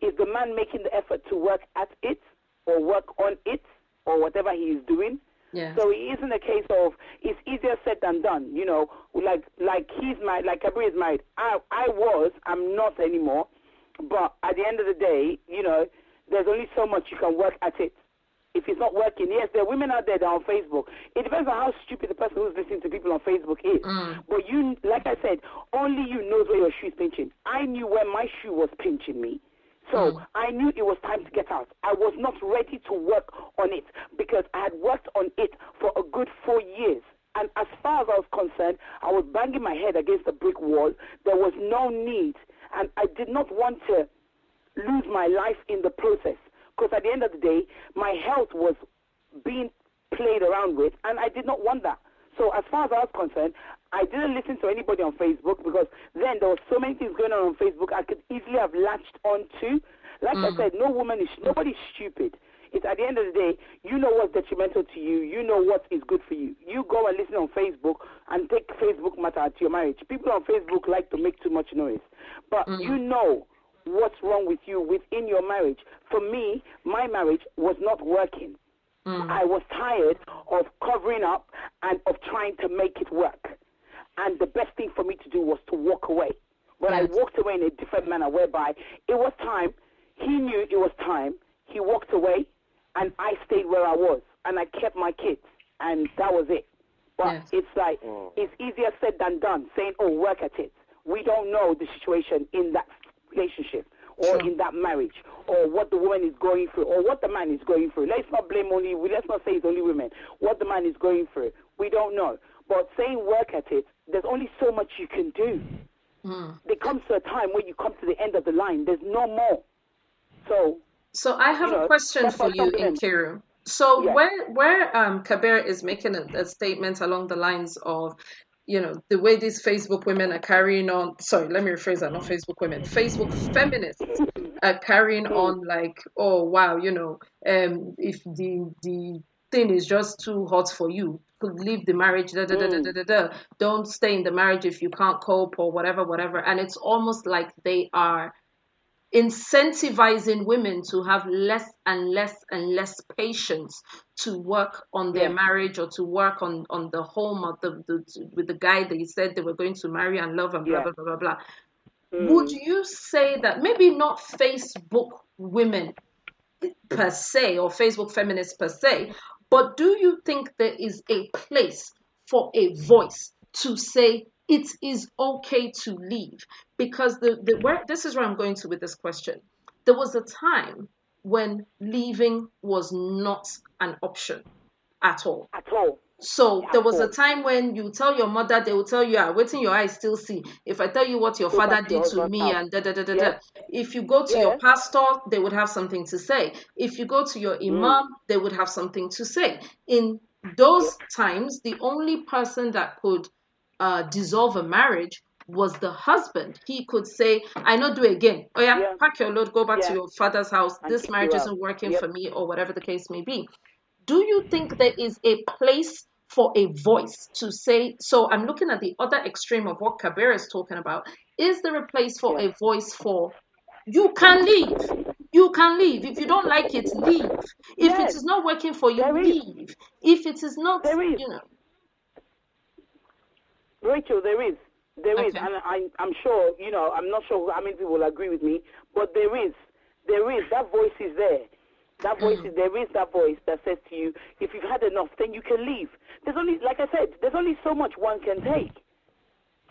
Is the man making the effort to work at it or work on it or whatever he is doing? Yeah. So it isn't a case of it's easier said than done. Like he's married, like Kabir is married. I'm not anymore. But at the end of the day, there's only so much you can work at it. if it's not working. Yes, there are women out there that are on Facebook. It depends on how stupid the person who's listening to people on Facebook is. But you, like I said, only you knows where your shoe is pinching. I knew where my shoe was pinching me. So I knew it was time to get out. I was not ready to work on it because I had worked on it for a good 4 years. And as far as I was concerned, I was banging my head against a brick wall. There was no need. And I did not want to lose my life in the process. Because at the end of the day, my health was being played around with, and I did not want that. So as far as I was concerned, I didn't listen to anybody on Facebook because then there were so many things going on Facebook I could easily have latched on to. Like I said, nobody's stupid. It's at the end of the day, you know what's detrimental to you. You know what is good for you. You go and listen on Facebook and take Facebook matter to your marriage. People on Facebook like to make too much noise. But you know what's wrong with you within your marriage. For me, my marriage was not working. I was tired of covering up and of trying to make it work. And the best thing for me to do was to walk away. But I walked away in a different manner whereby it was time. He knew it was time. He walked away, and I stayed where I was. And I kept my kids, and that was it. But it's like, it's easier said than done, saying, oh, work at it. We don't know the situation in that relationship or in that marriage or what the woman is going through or what the man is going through. Let's not say it's only women. What the man is going through, we don't know. But saying work at it, there's only so much you can do. There comes to a time where you come to the end of the line. There's no more. So I have a question for you, Nkiru. So where Kabir is making a statement along the lines of, the way these Facebook women are carrying on, sorry, let me rephrase that, not Facebook women, Facebook feminists are carrying on like, oh, wow, if the thing is just too hot for you, leave the marriage, don't stay in the marriage if you can't cope or whatever. And it's almost like they are incentivizing women to have less and less and less patience to work on their marriage or to work on the home of with the guy they said they were going to marry and love and blah, blah, blah, blah, blah. Would you say that maybe not Facebook women per se or Facebook feminists per se, but do you think there is a place for a voice to say it is okay to leave? Because this is where I'm going to with this question. There was a time when leaving was not an option at all. So there was a time when you tell your mother, they will tell you, waiting your eyes still see. If I tell you what your father did to me and If you go to your pastor, they would have something to say. If you go to your imam, they would have something to say. In those times, the only person that could dissolve a marriage was the husband. He could say, I not do again. Pack your load, go back to your father's house. This marriage isn't working for me, or whatever the case may be. Do you think there is a place for a voice to say, so I'm looking at the other extreme of what Kabir is talking about. Is there a place for a voice for, you can leave. You can leave. If you don't like it, leave. If it is not working for you, leave. If it is not, Rachel, there is, and I'm sure, I'm not sure how many people will agree with me, but there is, that voice is there. That voice is, there is that voice that says to you, if you've had enough, then you can leave. There's only, like I said, there's only so much one can take.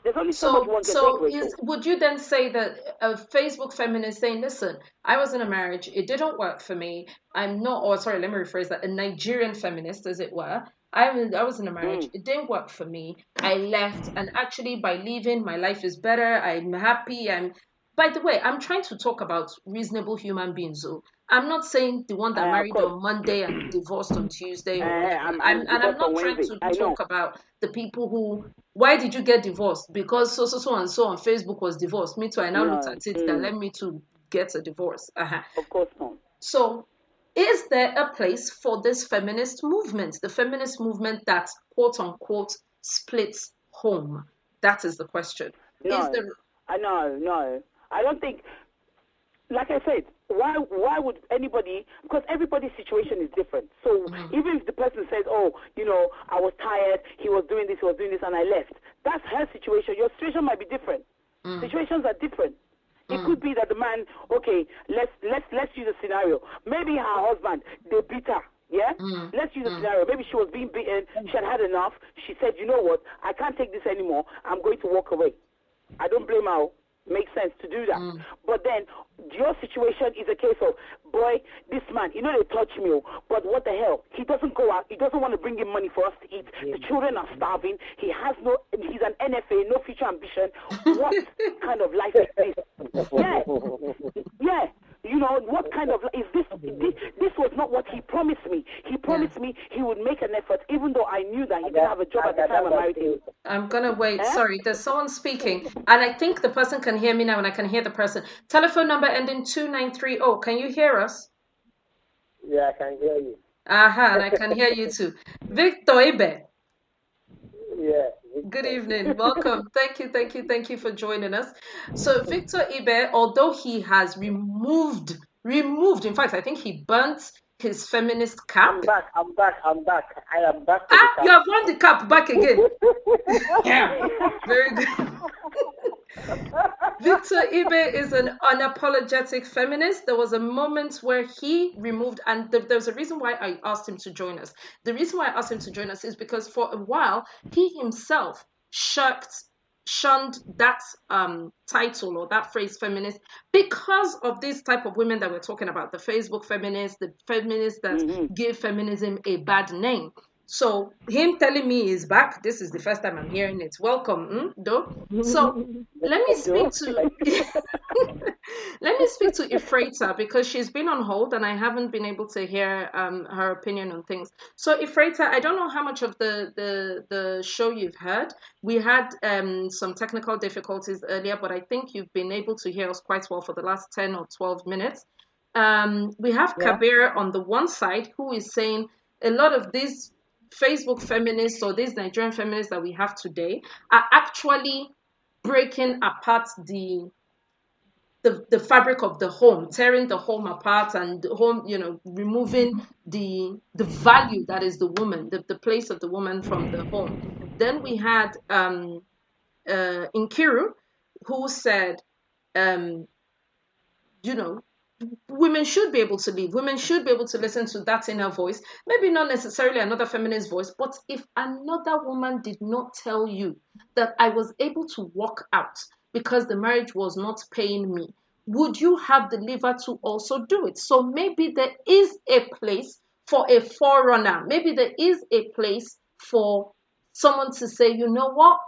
There's only so much one can take, Rachel. Would you then say that a Facebook feminist saying, listen, I was in a marriage, it didn't work for me, I'm not, or sorry, let me rephrase that, a Nigerian feminist, as it were, I was in a marriage, it didn't work for me, I left, and actually by leaving, my life is better, I'm happy, by the way, I'm trying to talk about reasonable human beings, so I'm not saying the one that married on Monday and divorced on Tuesday. I'm not trying to talk about the people who, why did you get divorced? Because so and so on Facebook was divorced. Me too, I now looked at it that led me to get a divorce. Of course not. So is there a place for this feminist movement? The feminist movement that, quote unquote, splits home? That is the question. No, I don't think, like I said, why would anybody, because everybody's situation is different. So even if the person says, oh, I was tired, he was doing this, and I left. That's her situation. Your situation might be different. Situations are different. It could be that the man, okay, let's use a scenario. Maybe her husband, they beat her Yeah? Let's use a scenario. Maybe she was being beaten. She had enough. She said, you know what? I can't take this anymore. I'm going to walk away. I don't blame her. Makes sense to do that. But then your situation is a case of, boy, this man, you know, they touch me, but what the hell? He doesn't go out. He doesn't want to bring in money for us to eat. The children are starving. He's an NFA, no future ambition. What kind of life is this? Yeah. You know, what kind of is this? This was not what he promised me. He promised me he would make an effort, even though I knew that he didn't have a job at the time I married him. I'm gonna wait. Sorry, there's someone speaking, and I think the person can hear me now, and I can hear the person. Telephone number ending 2930. Can you hear us? Yeah, I can hear you. And I can hear you too. Victor Ibe. Yeah. Good evening. Welcome. Thank you for joining us. So Victor Ibe, although he has removed, in fact, I think he burnt his feminist cap. I'm back. I am back. You have worn the cap back again. Yeah. Very good. Victor Ibe is an unapologetic feminist. There was a moment where he removed, and there's a reason why I asked him to join us. The reason why I asked him to join us is because for a while, he himself shunned that title or that phrase feminist because of this type of women that we're talking about, the Facebook feminists, the feminists that give feminism a bad name. So him telling me he's back, this is the first time I'm hearing it. Welcome, though. So let me speak to Ifrata, because she's been on hold and I haven't been able to hear her opinion on things. So Ifrata, I don't know how much of the show you've heard. We had some technical difficulties earlier, but I think you've been able to hear us quite well for the last 10 or 12 minutes. We have Kabir on the one side who is saying a lot of these Facebook feminists or these Nigerian feminists that we have today are actually breaking apart the fabric of the home, tearing the home apart, and the home, removing the value that is the woman, the place of the woman from the home. Then we had Nkiru, who said, women should be able to leave. Women should be able to listen to that inner voice. Maybe not necessarily another feminist voice, but if another woman did not tell you that I was able to walk out because the marriage was not paying me, would you have the liver to also do it? So maybe there is a place for a forerunner. Maybe there is a place for someone to say, you know what?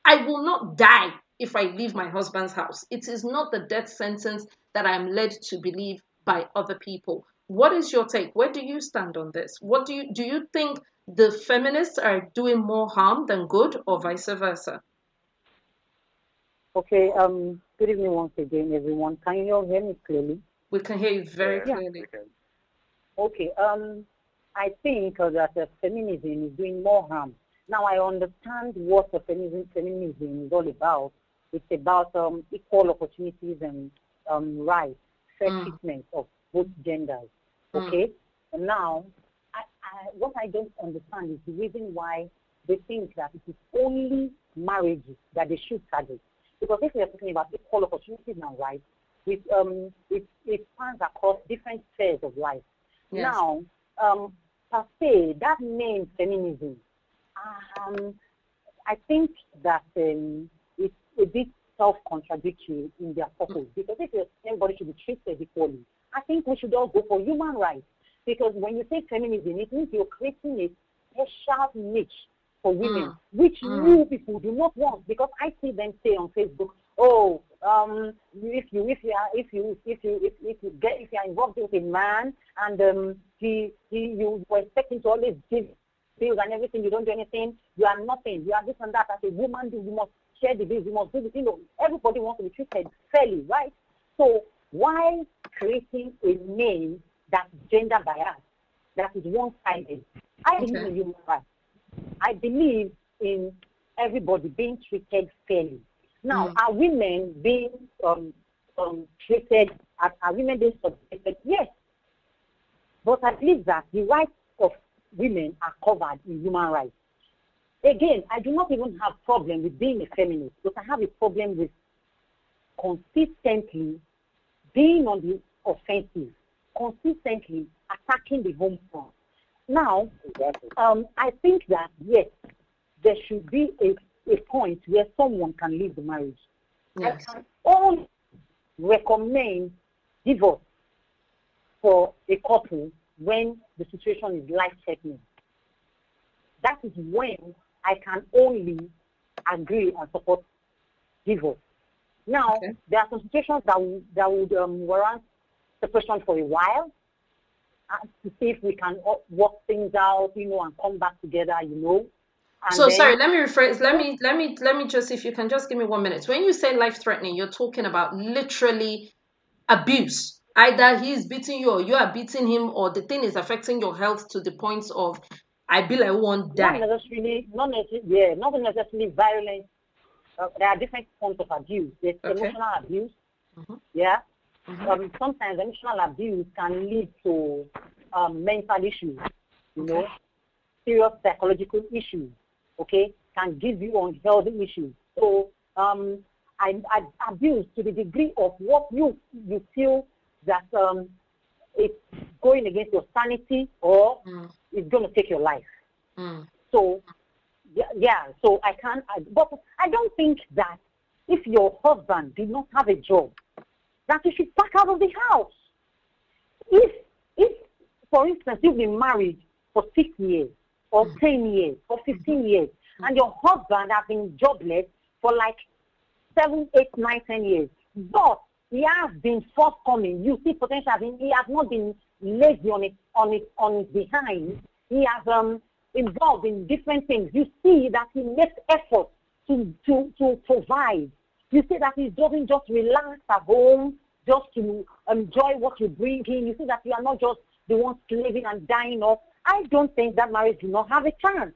I will not die if I leave my husband's house. It is not the death sentence that I'm led to believe by other people. What is your take? Where do you stand on this? Do you think the feminists are doing more harm than good, or vice versa? Okay, good evening once again, everyone. Can you all hear me clearly? We can hear you very clearly. Okay, I think that feminism is doing more harm. Now I understand what the feminism is all about. It's about equal opportunities and rights, fair treatment of both genders. Okay? And now, what I don't understand is the reason why they think that it is only marriages that they should target. Because if we are talking about equal opportunities and rights, it spans across different spheres of life. Yes. Now, per se, that name feminism, I think that it's a bit self-contradictory in their purpose. Because if everybody should be treated equally, I think we should all go for human rights. Because when you say feminism, it means you're creating a special niche for women, which you people do not want. Because I see them say on Facebook, if you are involved with a man and you were expecting to always give bills and everything, you don't do anything, you are nothing, you are this and that. As a woman, you must share the bills, you must do the everybody wants to be treated fairly, right? So why creating a name that's gender biased, that is one-sided? I believe in human rights. I believe in everybody being treated fairly. Now, are women being treated, are women being subjected? Yes. But I believe that the rights of women are covered in human rights. Again, I do not even have a problem with being a feminist, but I have a problem with consistently being on the offensive, consistently attacking the home front. Now, I think that, yes, there should be a point where someone can leave the marriage. Yes. I can only recommend divorce for a couple when the situation is life-threatening. That is when I can only agree and support divorce. Now, there are some situations that would warrant separation for a while, to see if we can work things out, and come back together, And So sorry, let me rephrase. Let me just, if you can just give me 1 minute. When you say life-threatening, you're talking about literally abuse. Either he's beating you or you are beating him, or the thing is affecting your health to the point of, I be like, won't die. Not necessarily violence. There are different forms of abuse. There's emotional abuse. Yeah. Sometimes emotional abuse can lead to mental issues, serious psychological issues, can give you unhealthy issues. So I abuse to the degree of what you feel that it's going against your sanity or it's going to take your life. So, so but I don't think that if your husband did not have a job, that you should pack out of the house. If for instance, you've been married for 6 years, or 10 years, or 15 years, and your husband has been jobless for like 7, 8, 9, 10 years, but he has been forthcoming. You see potential. He has not been lazy on his behind. He has involved in different things. You see that he makes effort to provide. You see that he doesn't just relax at home, just to enjoy what you bring in. You see that you are not just the one slaving and dying off. I don't think that marriage do not have a chance.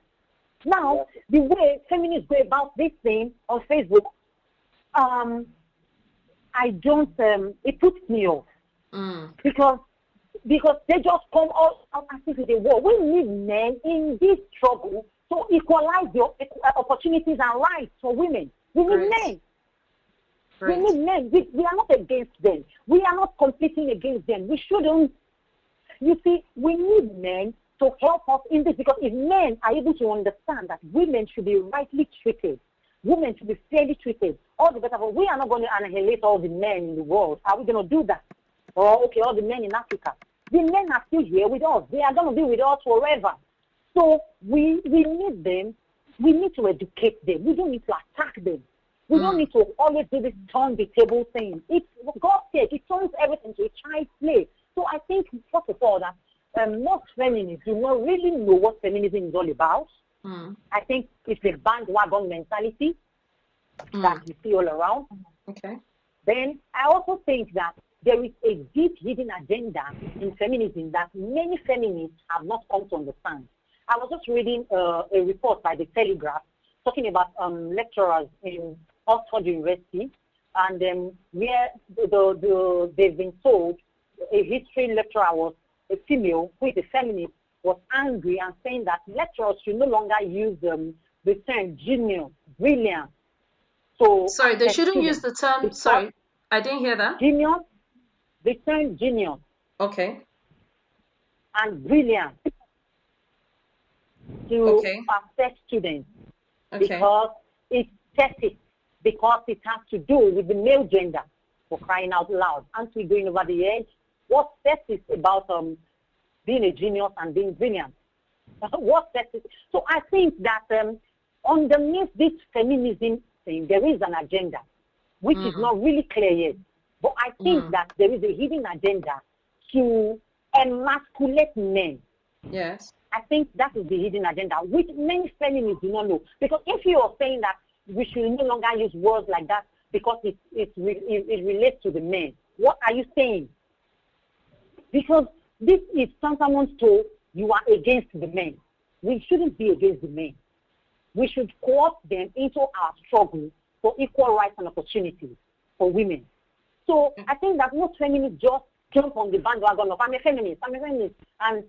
Now, the way feminists go about this thing on Facebook, I don't, it puts me off. Because they just come out and say to the world, we need men in this struggle to equalize your opportunities and rights for women. We need men. We need men. We are not against them. We are not competing against them. We shouldn't. You see, we need men to help us in this, because if men are able to understand that women should be rightly treated, women should be fairly treated, all the better. But we are not going to annihilate all the men in the world. Are we going to do that? Or, all the men in Africa. The men are still here with us. They are going to be with us forever. So we need them. We need to educate them. We don't need to attack them. We don't need to always do this turn the table thing. It's, for God's sake, it turns everything to a child's play. So I think, first of all, that most feminists do not really know what feminism is all about. I think it's a bandwagon mentality that you see all around. Then I also think that there is a deep hidden agenda in feminism that many feminists have not come to understand. I was just reading a report by the Telegraph talking about lecturers in Oxford University, and where they've been told a history lecturer was a female who is a feminist, was angry and saying that lecturers should no longer use the term genius, brilliant. So sorry, they shouldn't use the term. Sorry, I didn't hear that. Genius, the term genius. Okay. And brilliant to affect students because it's static, because it has to do with the male gender, for crying out loud. Aren't we going over the edge? What's sexist about being a genius and being brilliant? What's sexist? So I think that underneath this feminism thing, there is an agenda, which is not really clear yet. But I think that there is a hidden agenda to emasculate men. Yes. I think that is the hidden agenda, which many feminists do not know. Because if you are saying that we should no longer use words like that because it relates to the men, what are you saying? Because this is tantamount to you are against the men. We shouldn't be against the men. We should co-opt them into our struggle for equal rights and opportunities for women. So I think that most feminists just jump on the bandwagon of I'm a feminist, and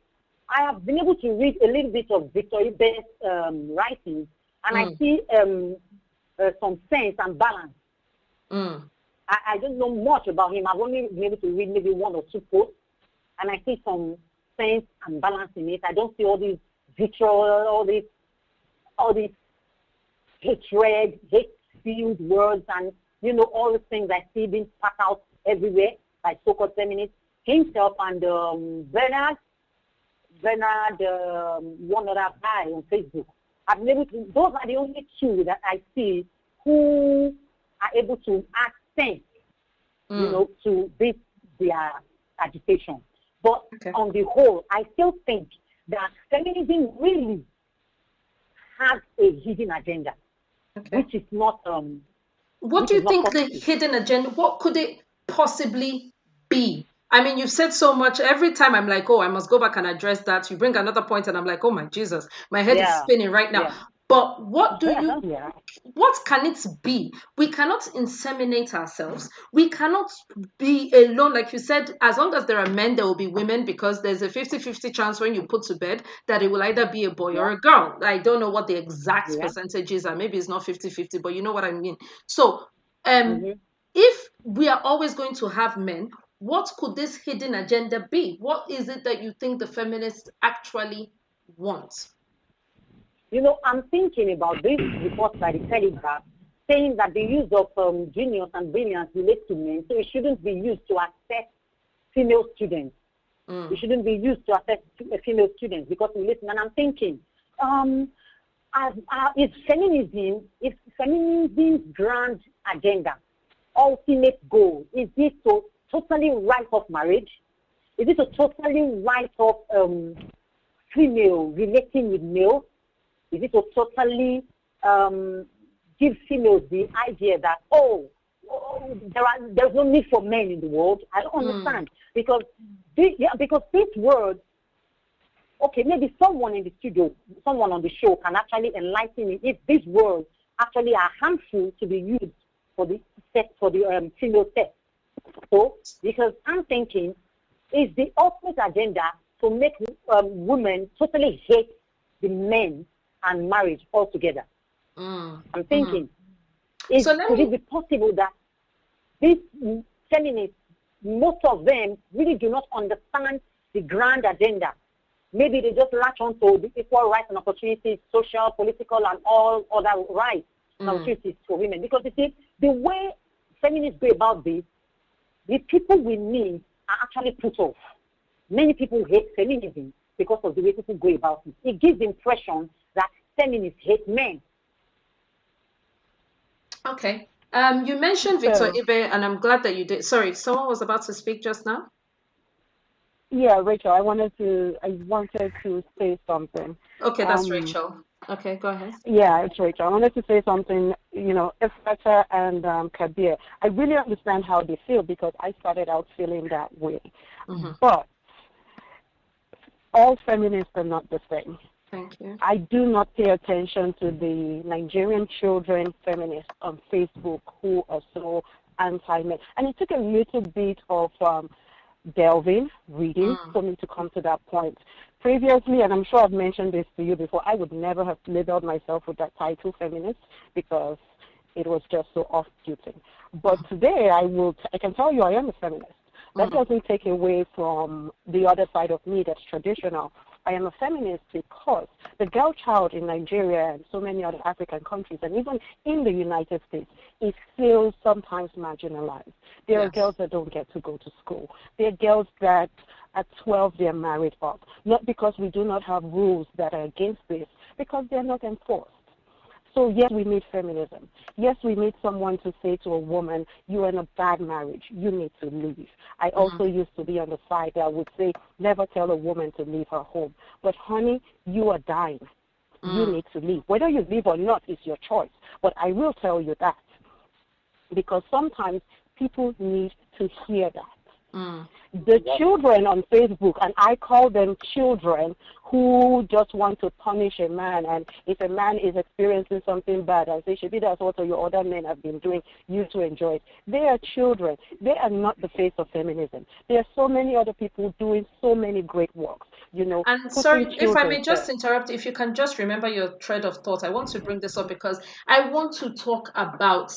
I have been able to read a little bit of Victor Ibe's writings, and I see some sense and balance. I don't know much about him. I've only been able to read maybe 1 or 2 quotes, and I see some sense and balance in it. I don't see all these vitriol, all these hatred, hate-filled words, and all the things I see being spat out everywhere by so-called feminists himself and Bernard, one other guy on Facebook. Those are the only two that I see who are able to add sense, to this their agitation. But on the whole, I still think that feminism really has a hidden agenda, which is not. What do you think the hidden agenda? What could it possibly be? I mean, you've said so much. Every time I'm like, oh, I must go back and address that. You bring another point, and I'm like, oh my Jesus, my head is spinning right now. But what do you? What can it be? We cannot inseminate ourselves. We cannot be alone. Like you said, as long as there are men, there will be women, because there's a 50-50 chance when you put to bed that it will either be a boy or a girl. I don't know what the exact percentages are. Maybe it's not 50-50, but you know what I mean. So if we are always going to have men, what could this hidden agenda be? What is it that you think the feminists actually want? I'm thinking about this report by the Telegraph saying that the use of genius and brilliance relates to men, so it shouldn't be used to assess female students. It shouldn't be used to assess female students because we listen. And I'm thinking, is feminism's grand agenda, ultimate goal, is it to totally write off marriage? Is it to totally write off female relating with male? Is it to totally give females the idea that, there's no need for men in the world? I don't understand. Because this word, maybe someone in the studio, someone on the show can actually enlighten me if these words actually are harmful to be used for the female sex. So, because I'm thinking, is the ultimate agenda to make women totally hate the men and marriage altogether? I'm thinking, could it be possible that these feminists, most of them really do not understand the grand agenda? Maybe they just latch on to the equal rights and opportunities, social, political, and all other rights and opportunities for women. Because you see, the way feminists go about this, the people we need are actually put off. Many people hate feminism because of the way people go about it. It gives the impression that feminists hate men. Okay. You mentioned Victor Ibe, and I'm glad that you did. Sorry, someone was about to speak just now. Yeah, Rachel, I wanted to say something. Okay, that's Rachel. Okay, go ahead. Yeah, it's Rachel. I wanted to say something, Ifrata and Kabir. I really understand how they feel because I started out feeling that way. But all feminists are not the same. Thank you. I do not pay attention to the Nigerian children feminists on Facebook who are so anti-men. And it took a little bit of delving, reading, for me to come to that point. Previously, and I'm sure I've mentioned this to you before, I would never have labeled myself with that title, feminist, because it was just so off-putting. But today, I can tell you I am a feminist. That doesn't take away from the other side of me that's traditional. I am a feminist because the girl child in Nigeria and so many other African countries, and even in the United States, is still sometimes marginalized. There are girls that don't get to go to school. There are girls that at 12 they're married off. Not because we do not have rules that are against this, because they're not enforced. So yes, we need feminism. Yes, we need someone to say to a woman, you're in a bad marriage, you need to leave. I also used to be on the side that would say, never tell a woman to leave her home. But honey, you are dying. You need to leave. Whether you leave or not is your choice. But I will tell you that. Because sometimes people need to hear that. The children on Facebook, and I call them children who just want to punish a man, and if a man is experiencing something bad, I say, Shabi, that's what your other men have been doing, you to enjoy it. They are children. They are not the face of feminism. There are so many other people doing so many great works, And sorry, if I may just interrupt, if you can just remember your thread of thought, I want to bring this up because I want to talk about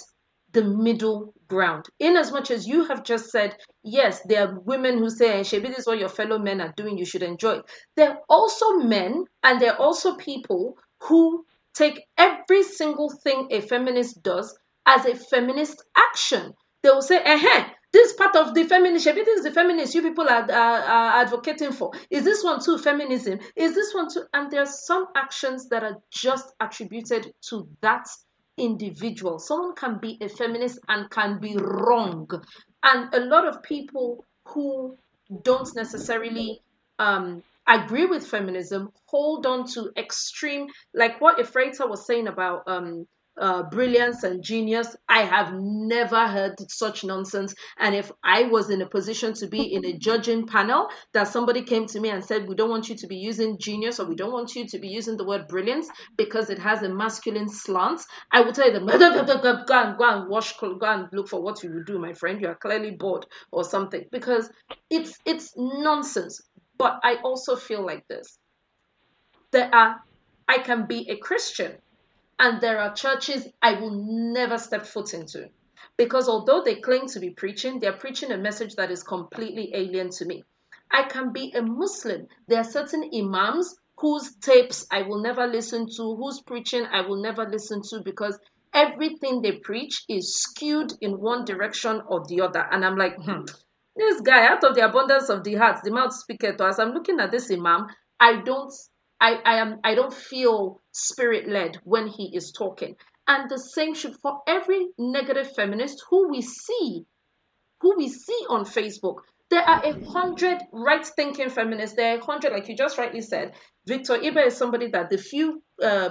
the middle ground. In as much as you have just said, yes, there are women who say, Shebi, this is what your fellow men are doing, you should enjoy it. There are also men and there are also people who take every single thing a feminist does as a feminist action. They will say, this is part of the feminist, Shebi, this is the feminist you people are advocating for. Is this one too feminism? Is this one too? And there are some actions that are just attributed to that individual. Someone can be a feminist and can be wrong. And a lot of people who don't necessarily agree with feminism hold on to extreme, like what Efraita was saying about brilliance and genius. I have never heard such nonsense. And if I was in a position to be in a judging panel, that somebody came to me and said, we don't want you to be using genius, or we don't want you to be using the word brilliance because it has a masculine slant, I would tell them, go and wash, go and look for what you will do, my friend. You are clearly bored or something, because it's nonsense. But I also feel like this. I can be a Christian, and there are churches I will never step foot into, because although they claim to be preaching, they're preaching a message that is completely alien to me. I can be a Muslim. There are certain imams whose tapes I will never listen to, whose preaching I will never listen to, because everything they preach is skewed in one direction or the other. And I'm like, this guy, out of the abundance of the heart, the mouth speaketh. As I'm looking at this imam, I don't feel spirit-led when he is talking. And the same should for every negative feminist who we see on Facebook. There are 100 right-thinking feminists. There are 100, like you just rightly said. Victor Ibe is somebody that the few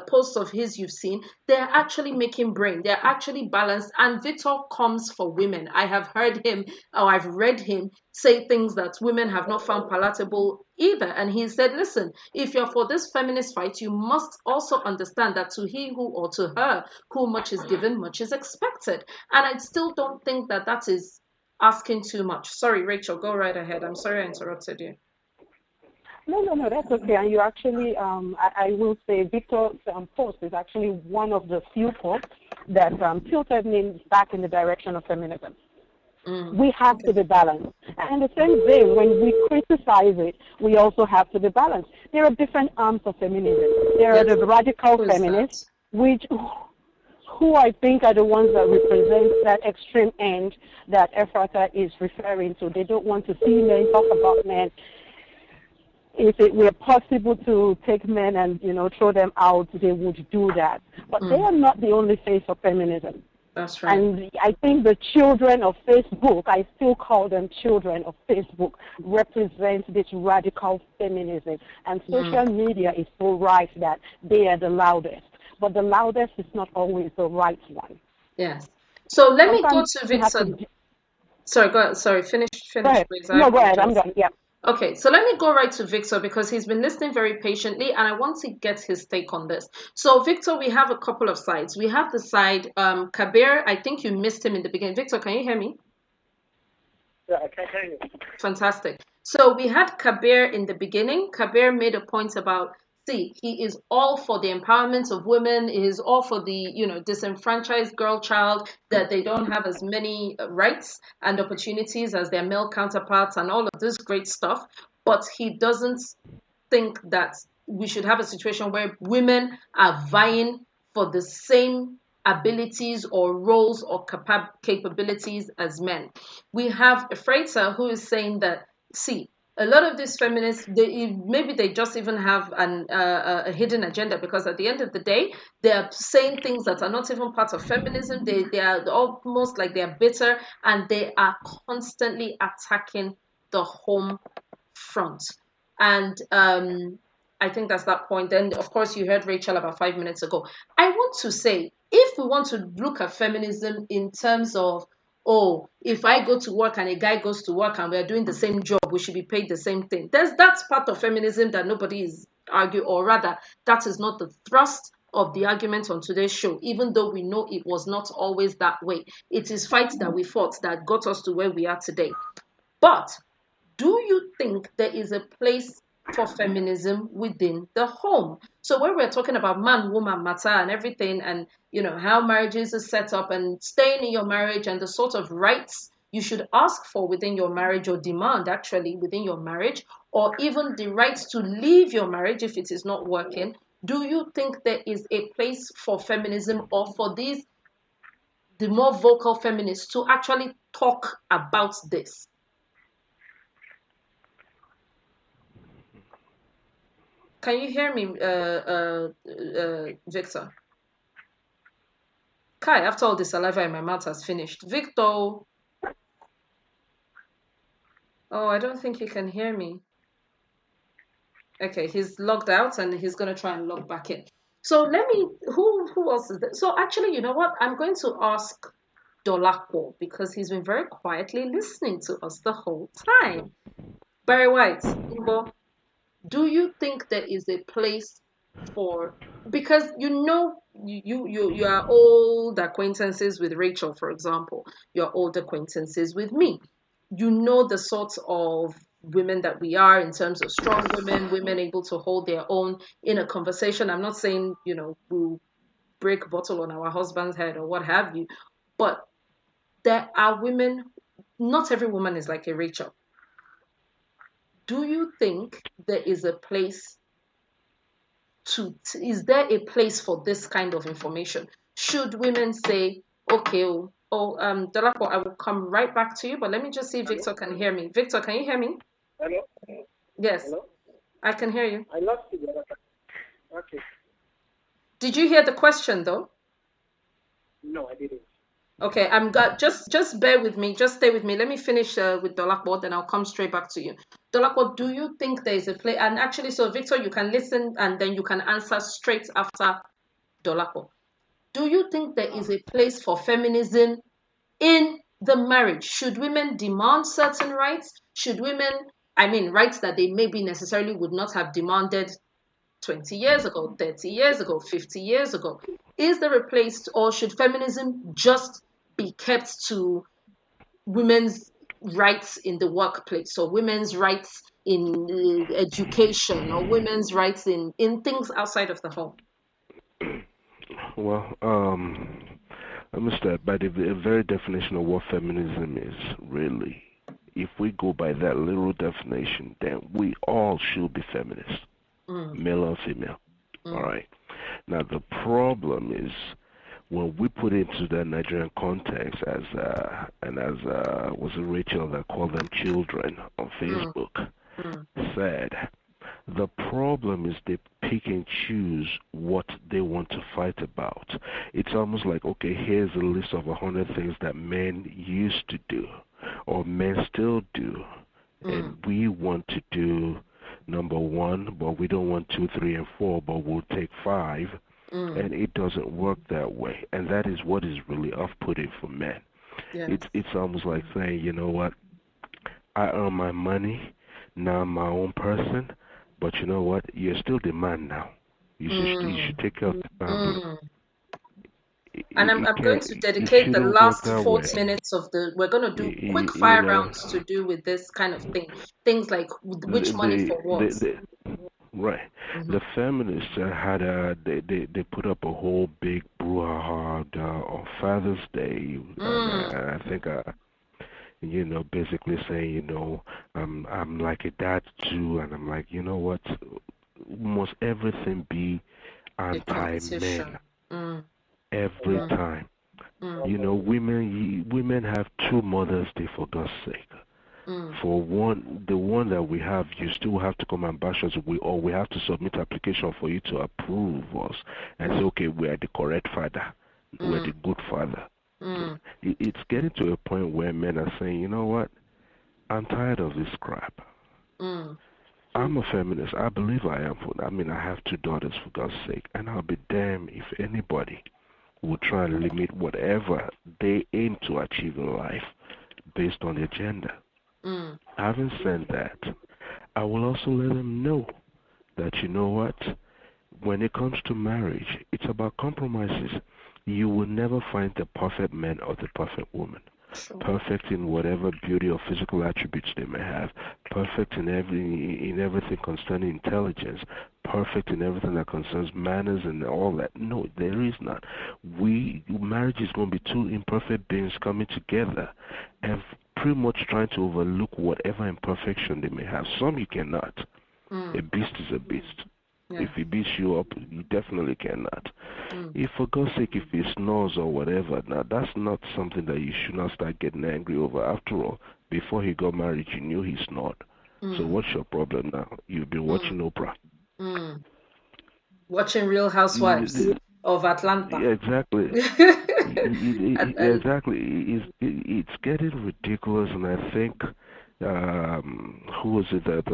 posts of his you've seen, they're actually making brain. They're actually balanced. And Victor comes for women. I have heard him, or I've read him say things that women have not found palatable either. And he said, listen, if you're for this feminist fight, you must also understand that to he who, or to her who much is given, much is expected. And I still don't think that that is asking too much. Sorry, Rachel, go right ahead. I'm sorry I interrupted you. No, that's okay. And you actually, I will say, Victor's post is actually one of the few posts that tilted me back in the direction of feminism. We have to be balanced. And the same way, when we criticize it, we also have to be balanced. There are different arms of feminism. There are the radical feminists, who I think are the ones that represent that extreme end that Ephrata is referring to. They don't want to see men talk about men. If it were possible to take men and, throw them out, they would do that. But they are not the only face of feminism. That's right. And I think the children of Facebook, I still call them children of Facebook, represent this radical feminism. And social media is so right that they are the loudest. But the loudest is not always the right one. Yes. So let me go to Victor. Sorry, go ahead. Sorry, finish, please. No, go ahead. I'm done. Yeah. Okay, so let me go right to Victor, because he's been listening very patiently and I want to get his take on this. So Victor, we have a couple of sides. We have the side, Kabir, I think you missed him in the beginning. Victor, can you hear me? Yeah, I can hear you. Fantastic. So we had Kabir in the beginning. Kabir made a point about, see, he is all for the empowerment of women. He is all for the, disenfranchised girl child, that they don't have as many rights and opportunities as their male counterparts and all of this great stuff. But he doesn't think that we should have a situation where women are vying for the same abilities or roles or capabilities as men. We have Efraita who is saying that, see, a lot of these feminists, maybe they just even have a hidden agenda, because at the end of the day, they are saying things that are not even part of feminism. They are almost like they are bitter, and they are constantly attacking the home front. And I think that's that point. Then, of course, you heard Rachel about 5 minutes ago. I want to say, if we want to look at feminism in terms of, if I go to work and a guy goes to work and we're doing the same job, we should be paid the same thing. That's part of feminism that nobody is arguing, or rather, that is not the thrust of the argument on today's show, even though we know it was not always that way. It is fights that we fought that got us to where we are today. But do you think there is a place for feminism within the home. So when we're talking about man, woman, matter and everything, and how marriages are set up and staying in your marriage and the sort of rights you should ask for within your marriage or demand actually within your marriage, or even the right to leave your marriage if it is not working, do you think there is a place for feminism or for the more vocal feminists to actually talk about this? Can you hear me, Victor? Kai, after all the saliva in my mouth has finished. Victor! Oh, I don't think he can hear me. Okay, he's logged out and he's going to try and log back in. So who else is there? So actually, you know what? I'm going to ask Dolapo because he's been very quietly listening to us the whole time. Barry White, Igbo, do you think there is a place for, because you are old acquaintances with Rachel, for example, you're old acquaintances with me. You know the sorts of women that we are in terms of strong women able to hold their own in a conversation. I'm not saying, we'll break a bottle on our husband's head or what have you, but there are women, not every woman is like a Rachel. Do you think there is a place is there a place for this kind of information? Should women say, okay, Dolapo, I will come right back to you, but let me just see if Victor can hear me. Victor, can you hear me? Hello? Yes. Hello? I can hear you. I lost you. Okay. Did you hear the question though? No, I didn't. Okay, just bear with me, just stay with me. Let me finish with Dolapo, then I'll come straight back to you. Dolapo, do you think there is a place? And actually, so Victor, you can listen and then you can answer straight after Dolapo. Do you think there is a place for feminism in the marriage? Should women demand certain rights? Should women, rights that they maybe necessarily would not have demanded 20 years ago, 30 years ago, 50 years ago? Is there a place, or should feminism just be kept to women's rights in the workplace, or women's rights in education, or women's rights in things outside of the home? Well, let me start by the very definition of what feminism is, really. If we go by that literal definition, then we all should be feminists, male or female. All right. Now, the problem is when we put it into the Nigerian context, as was it Rachel that called them children on Facebook, said, the problem is they pick and choose what they want to fight about. It's almost like, okay, here's a list of 100 things that men used to do, or men still do, and we want to do number 1, but we don't want 2, 3, and 4, but we'll take 5, and it doesn't work that way. And that is what is really off-putting for men. Yes. It's almost like saying, you know what, I earn my money, now I'm my own person, but you know what, you're still the man now. You should take care of the family. And I'm going to dedicate the last 40 minutes of we're going to do quick fire rounds to do with this kind of thing. Things like which money for what. Right. The feminists they put up a whole big brouhaha on Father's Day. I think, basically saying, I'm like a dad too, and I'm like, you know what, must everything be anti-men? Every time. Women have 2 Mother's Day, for God's sake. For the one that we have, you still have to come and bash us, or we have to submit application for you to approve us and say, okay, we are the correct father, we're the good father. It's getting to a point where men are saying, you know what, I'm tired of this crap. I'm a feminist. I believe I am. I have 2 daughters, for God's sake, and I'll be damned if anybody will try and limit whatever they aim to achieve in life based on their gender. Having said that, I will also let them know that, you know what, when it comes to marriage, it's about compromises. You will never find the perfect man or the perfect woman. Perfect in whatever beauty or physical attributes they may have, perfect in everything concerning intelligence, perfect in everything that concerns manners and all that. No, there is not. Marriage is going to be two imperfect beings coming together and pretty much trying to overlook whatever imperfection they may have. Some you cannot. A beast is a beast. Yeah. If he beats you up, you definitely cannot. If for God's sake, if he snores or whatever, now that's not something that you should not start getting angry over. After all, before he got married, you knew he snored. So what's your problem now? You've been watching Oprah. Watching Real Housewives of Atlanta. Yeah, exactly. Exactly. It's getting ridiculous, and I think who was it that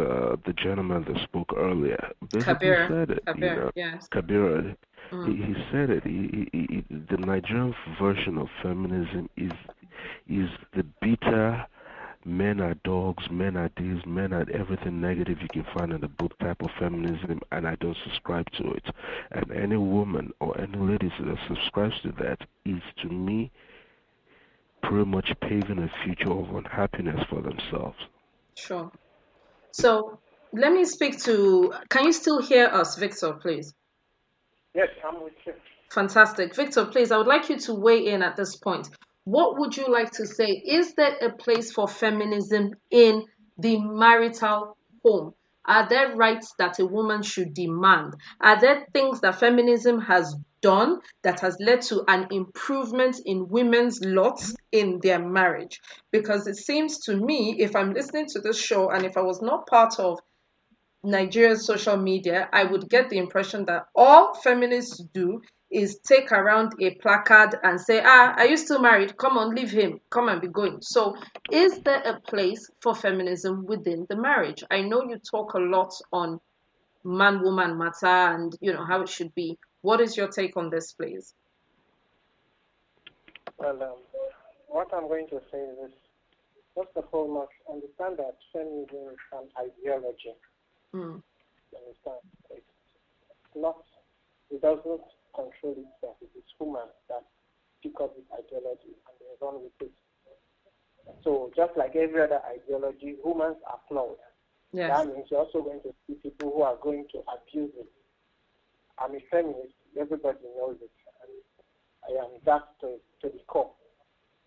the gentleman that spoke earlier basically said it. Kabir, yes. Kabir, he said it. The Nigerian version of feminism is the bitter, men are dogs, men are this, men are everything negative you can find in the book type of feminism, and I don't subscribe to it. And any woman or any lady that subscribes to that is, to me, pretty much paving a future of unhappiness for themselves. Sure. So let me speak to, can you still hear us, Victor, please? Yes, I'm with you. Fantastic. Victor, please, I would like you to weigh in at this point. What would you like to say? Is there a place for feminism in the marital home? Are there rights that a woman should demand? Are there things that feminism has done that has led to an improvement in women's lots in their marriage? Because it seems to me, if I'm listening to this show and if I was not part of Nigeria's social media, I would get the impression that all feminists do is take around a placard and say, are you still married? Come on, leave him. Come and be going. So is there a place for feminism within the marriage? I know you talk a lot on man-woman matter and, how it should be. What is your take on this, please? Well, what I'm going to say is this. First of all, must understand that feminism is an ideology. You understand? It doesn't control itself. It is women that pick up this ideology and they run with it. So just like every other ideology, women are flawed. Yes. That means you're also going to see people who are going to abuse it. I'm a feminist. Everybody knows it. And I am that to the core.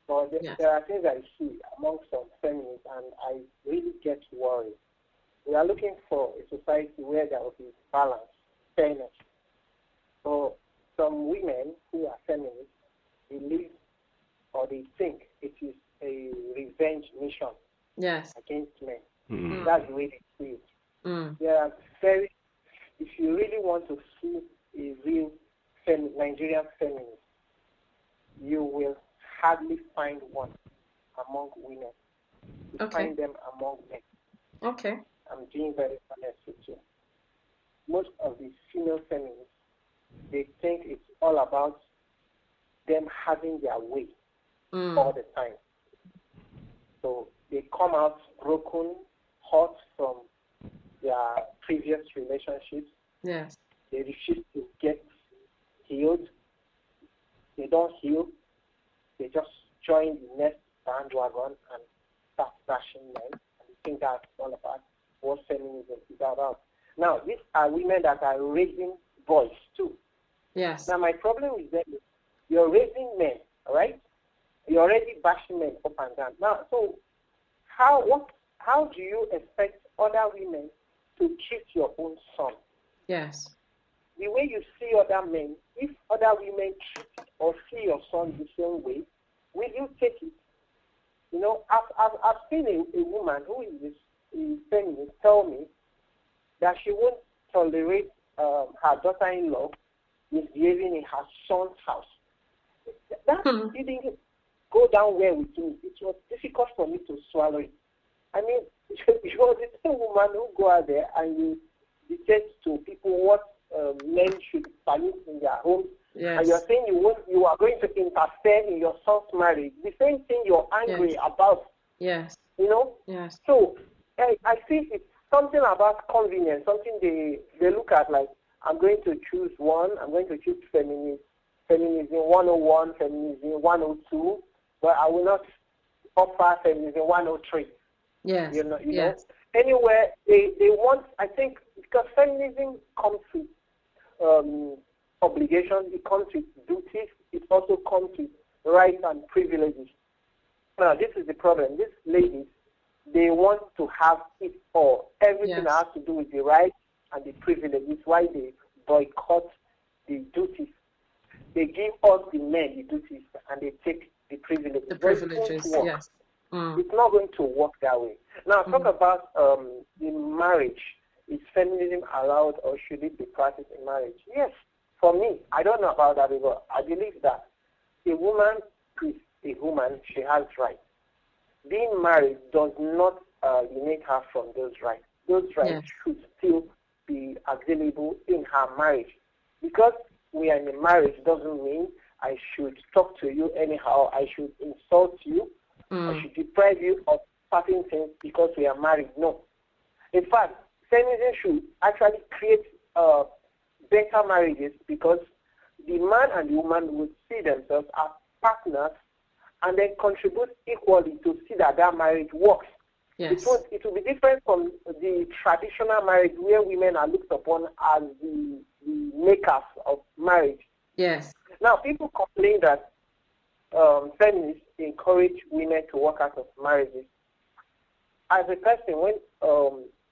But there are things I see among some feminists, and I really get worried. We are looking for a society where there will be balance, fairness. So some women who are feminists believe or they think it is a revenge mission against men. That's the way they see it. There are if you really want to see a real Nigerian feminist, you will hardly find one among women. You find them among men. Okay. I'm being very honest with you. Most of the female feminists, they think it's all about them having their way all the time. So they come out broken, hurt from their previous relationships. Yes. They refuse to get healed. They don't heal. They just join the next bandwagon and start bashing men. And they think that's all about what feminism is about. Now, these are women that are raising boys too. Yes. Now, my problem is that you're raising men, all right? You're already bashing men up and down. Now, so how do you expect other women to treat your own son? Yes. The way you see other men, if other women treat or see your son the same way, will you take it? I've seen a woman who is a feminist tell me that she won't tolerate her daughter-in-law misbehaving in her son's house. That didn't go down well with me. It was difficult for me to swallow it. I mean, you are the same woman who go out there and you dictate to people what men should permit in their homes. Yes. And you're saying you are going to interfere in your son's marriage. The same thing you're angry about. Yes. Yes. So I think it's something about convenience, something they look at like, I'm going to choose one, I'm going to choose feminism 101, feminism 102, but I will not offer feminism 103. Yes. You know, anywhere they want. I think because feminism comes with obligations, it comes with duties, it also comes with rights and privileges. Now, this is the problem. These ladies, they want to have it all. Everything that has to do with the rights and the privileges. Why they boycott the duties. They give us the men the duties and they take the privileges. The privileges, yes. It's not going to work that way. Now, talk about the marriage. Is feminism allowed or should it be practiced in marriage? Yes. For me, I don't know about that, but I believe that a woman is a woman. She has rights. Being married does not eliminate her from those rights. Those rights should still be available in her marriage. Because we are in a marriage doesn't mean I should talk to you anyhow. I should insult you. I should deprive you of certain things because we are married. No. In fact, feminism should actually create better marriages because the man and the woman will see themselves as partners and then contribute equally to see that that marriage works. Yes. It will be different from the traditional marriage where women are looked upon as the makers of marriage. Yes. Now, people complain that feminists encourage women to walk out of marriages. As a person, when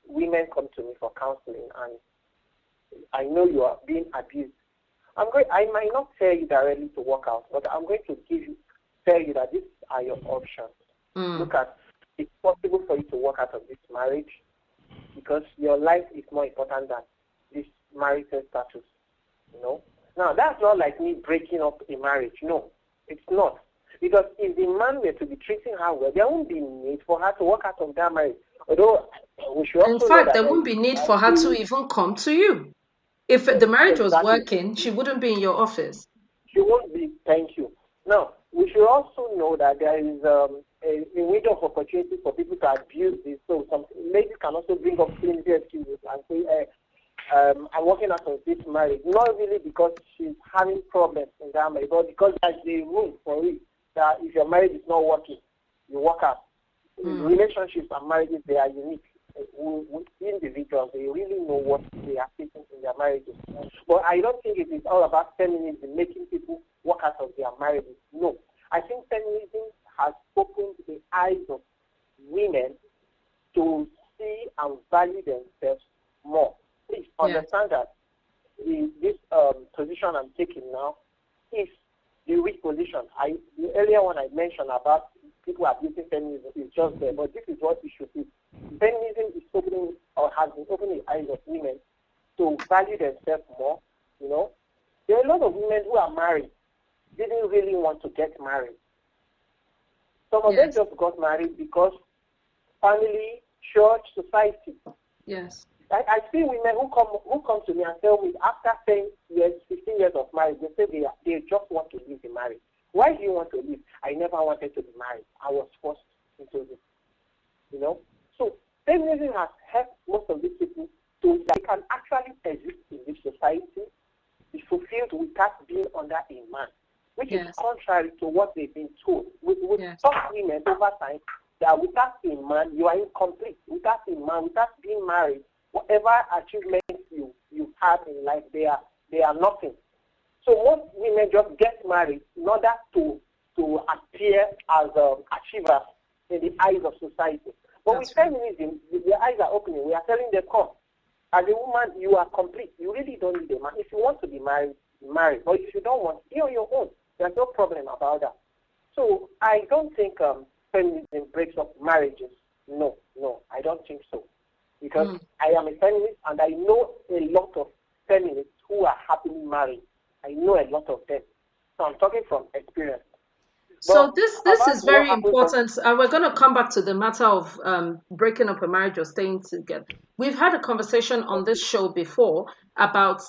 women come to me for counseling and I know you are being abused, I might not tell you directly to walk out, but I'm going to tell you that these are your options. Look at, it's possible for you to walk out of this marriage because your life is more important than this marital status. You know? Now, that's not like me breaking up a marriage. No, it's not. Because if the man were to be treating her well, there won't be need for her to walk out of that marriage. Although we should also in fact, there won't be need for her to even come to you. If the marriage was working, she wouldn't be in your office. She won't be. Thank you. Now, we should also know that there is a window of opportunity for people to abuse this. So some ladies can also bring up flimsy excuses and say, I'm working out of this marriage. Not really because she's having problems in that marriage, but because there's a room for it that if your marriage is not working, you walk out. Relationships and marriages, they are unique. Individuals, they really know what they are facing in their marriages. But I don't think it is all about feminism making people walk out of their marriages. No. I think feminism has opened the eyes of women to see and value themselves more. Please understand that this position I'm taking now is the weak position. The earlier one I mentioned about people abusing feminism is just there, but this is what it should be. Feminism is opening or has been opening the eyes of women to value themselves more. You know, there are a lot of women who are married, didn't really want to get married. Some of them just got married because family, church, society. Yes. I see women who come to me and tell me after 10 years, 15 years of marriage, they say they just want to leave the marriage. Why do you want to leave? I never wanted to be married. I was forced into this. You know? So feminism has helped most of these people to they can actually exist in this society, be fulfilled without being under a man, which is contrary to what they've been told. With some women over time, that without a man, you are incomplete. Without a man, without being married, whatever achievements you have in life, they are nothing. So most women just get married in order to appear as achievers in the eyes of society. But with feminism, the eyes are opening. We are telling them, come. As a woman, you are complete. You really don't need a man. If you want to be married, marry. But if you don't want, be on your own. There's no problem about that. So I don't think feminism breaks up marriages. No, I don't think so. Because I am a feminist and I know a lot of feminists who are happily married. I know a lot of them. So I'm talking from experience. So this is very important. We're going to come back to the matter of breaking up a marriage or staying together. We've had a conversation on this show before about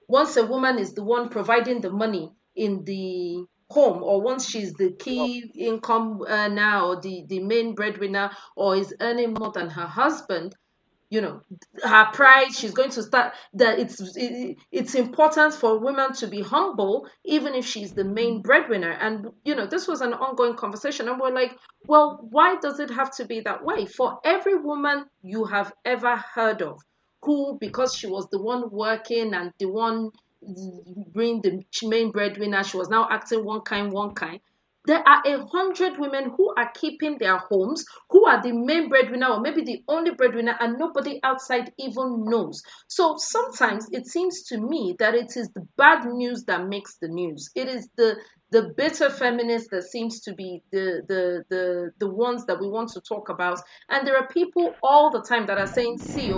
once a woman is the one providing the money in the home, or once she's the key income earner or the main breadwinner, or is earning more than her husband, her pride. She's going to start that it's important for women to be humble, even if she's the main breadwinner. And this was an ongoing conversation, and we're like, well, why does it have to be that way? For every woman you have ever heard of who, because she was the one working and the one being the main breadwinner, she was now acting one kind. There are 100 women who are keeping their homes, who are the main breadwinner or maybe the only breadwinner, and nobody outside even knows. So sometimes it seems to me that it is the bad news that makes the news. It is the bitter feminists that seems to be the ones that we want to talk about. And there are people all the time that are saying, see,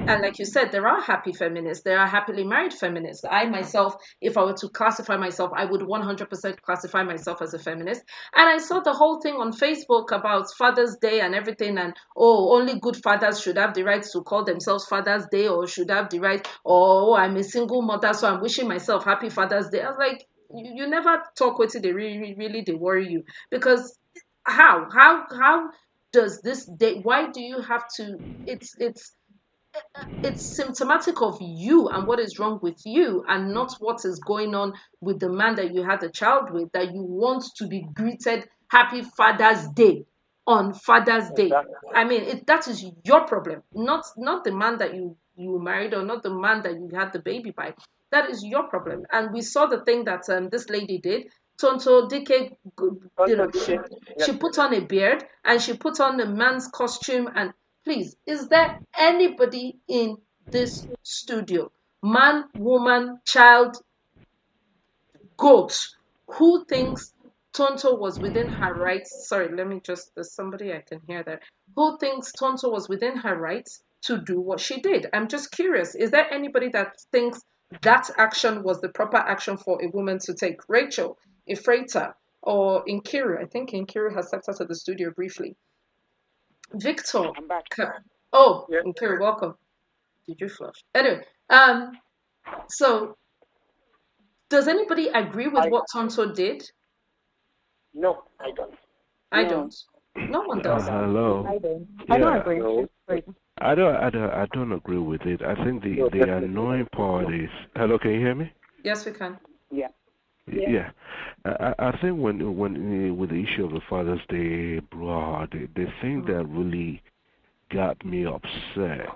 and like you said, there are happy feminists. There are happily married feminists. I myself, if I were to classify myself, I would 100% classify myself as a feminist. And I saw the whole thing on Facebook about Father's Day and everything. And, only good fathers should have the right to call themselves Father's Day, or should have the right, I'm a single mother, so I'm wishing myself happy Father's Day. I was like, you never talk with it. They really they worry you. Because how does this day, why do you have to, it's symptomatic of you and what is wrong with you, and not what is going on with the man that you had a child with, that you want to be greeted happy Father's Day on Father's Day. I mean, that is your problem, not the man that you married, or not the man that you had the baby by. That is your problem. And we saw the thing that this lady did. Tonto Dike, she put on a beard and she put on a man's costume. And please, is there anybody in this studio, man, woman, child, goat, who thinks Tonto was within her rights? Sorry, let me just, there's somebody I can hear there. Who thinks Tonto was within her rights to do what she did? I'm just curious. Is there anybody that thinks that action was the proper action for a woman to take? Rachel, Ifrata, or Nkiru? I think Nkiru has stepped out of the studio briefly. Victor. I'm back. Oh, yeah. Nkiru, welcome. Did you flush? Anyway, so does anybody agree with what Tonto did? No, I don't. I don't. No one does. Hello. I don't. Yeah. I don't agree. No. I don't agree with it. I think the annoying part is. Hello, can you hear me? Yes, we can. Yeah. Yeah. I think when with the issue of the Father's Day, bro, the thing that really got me upset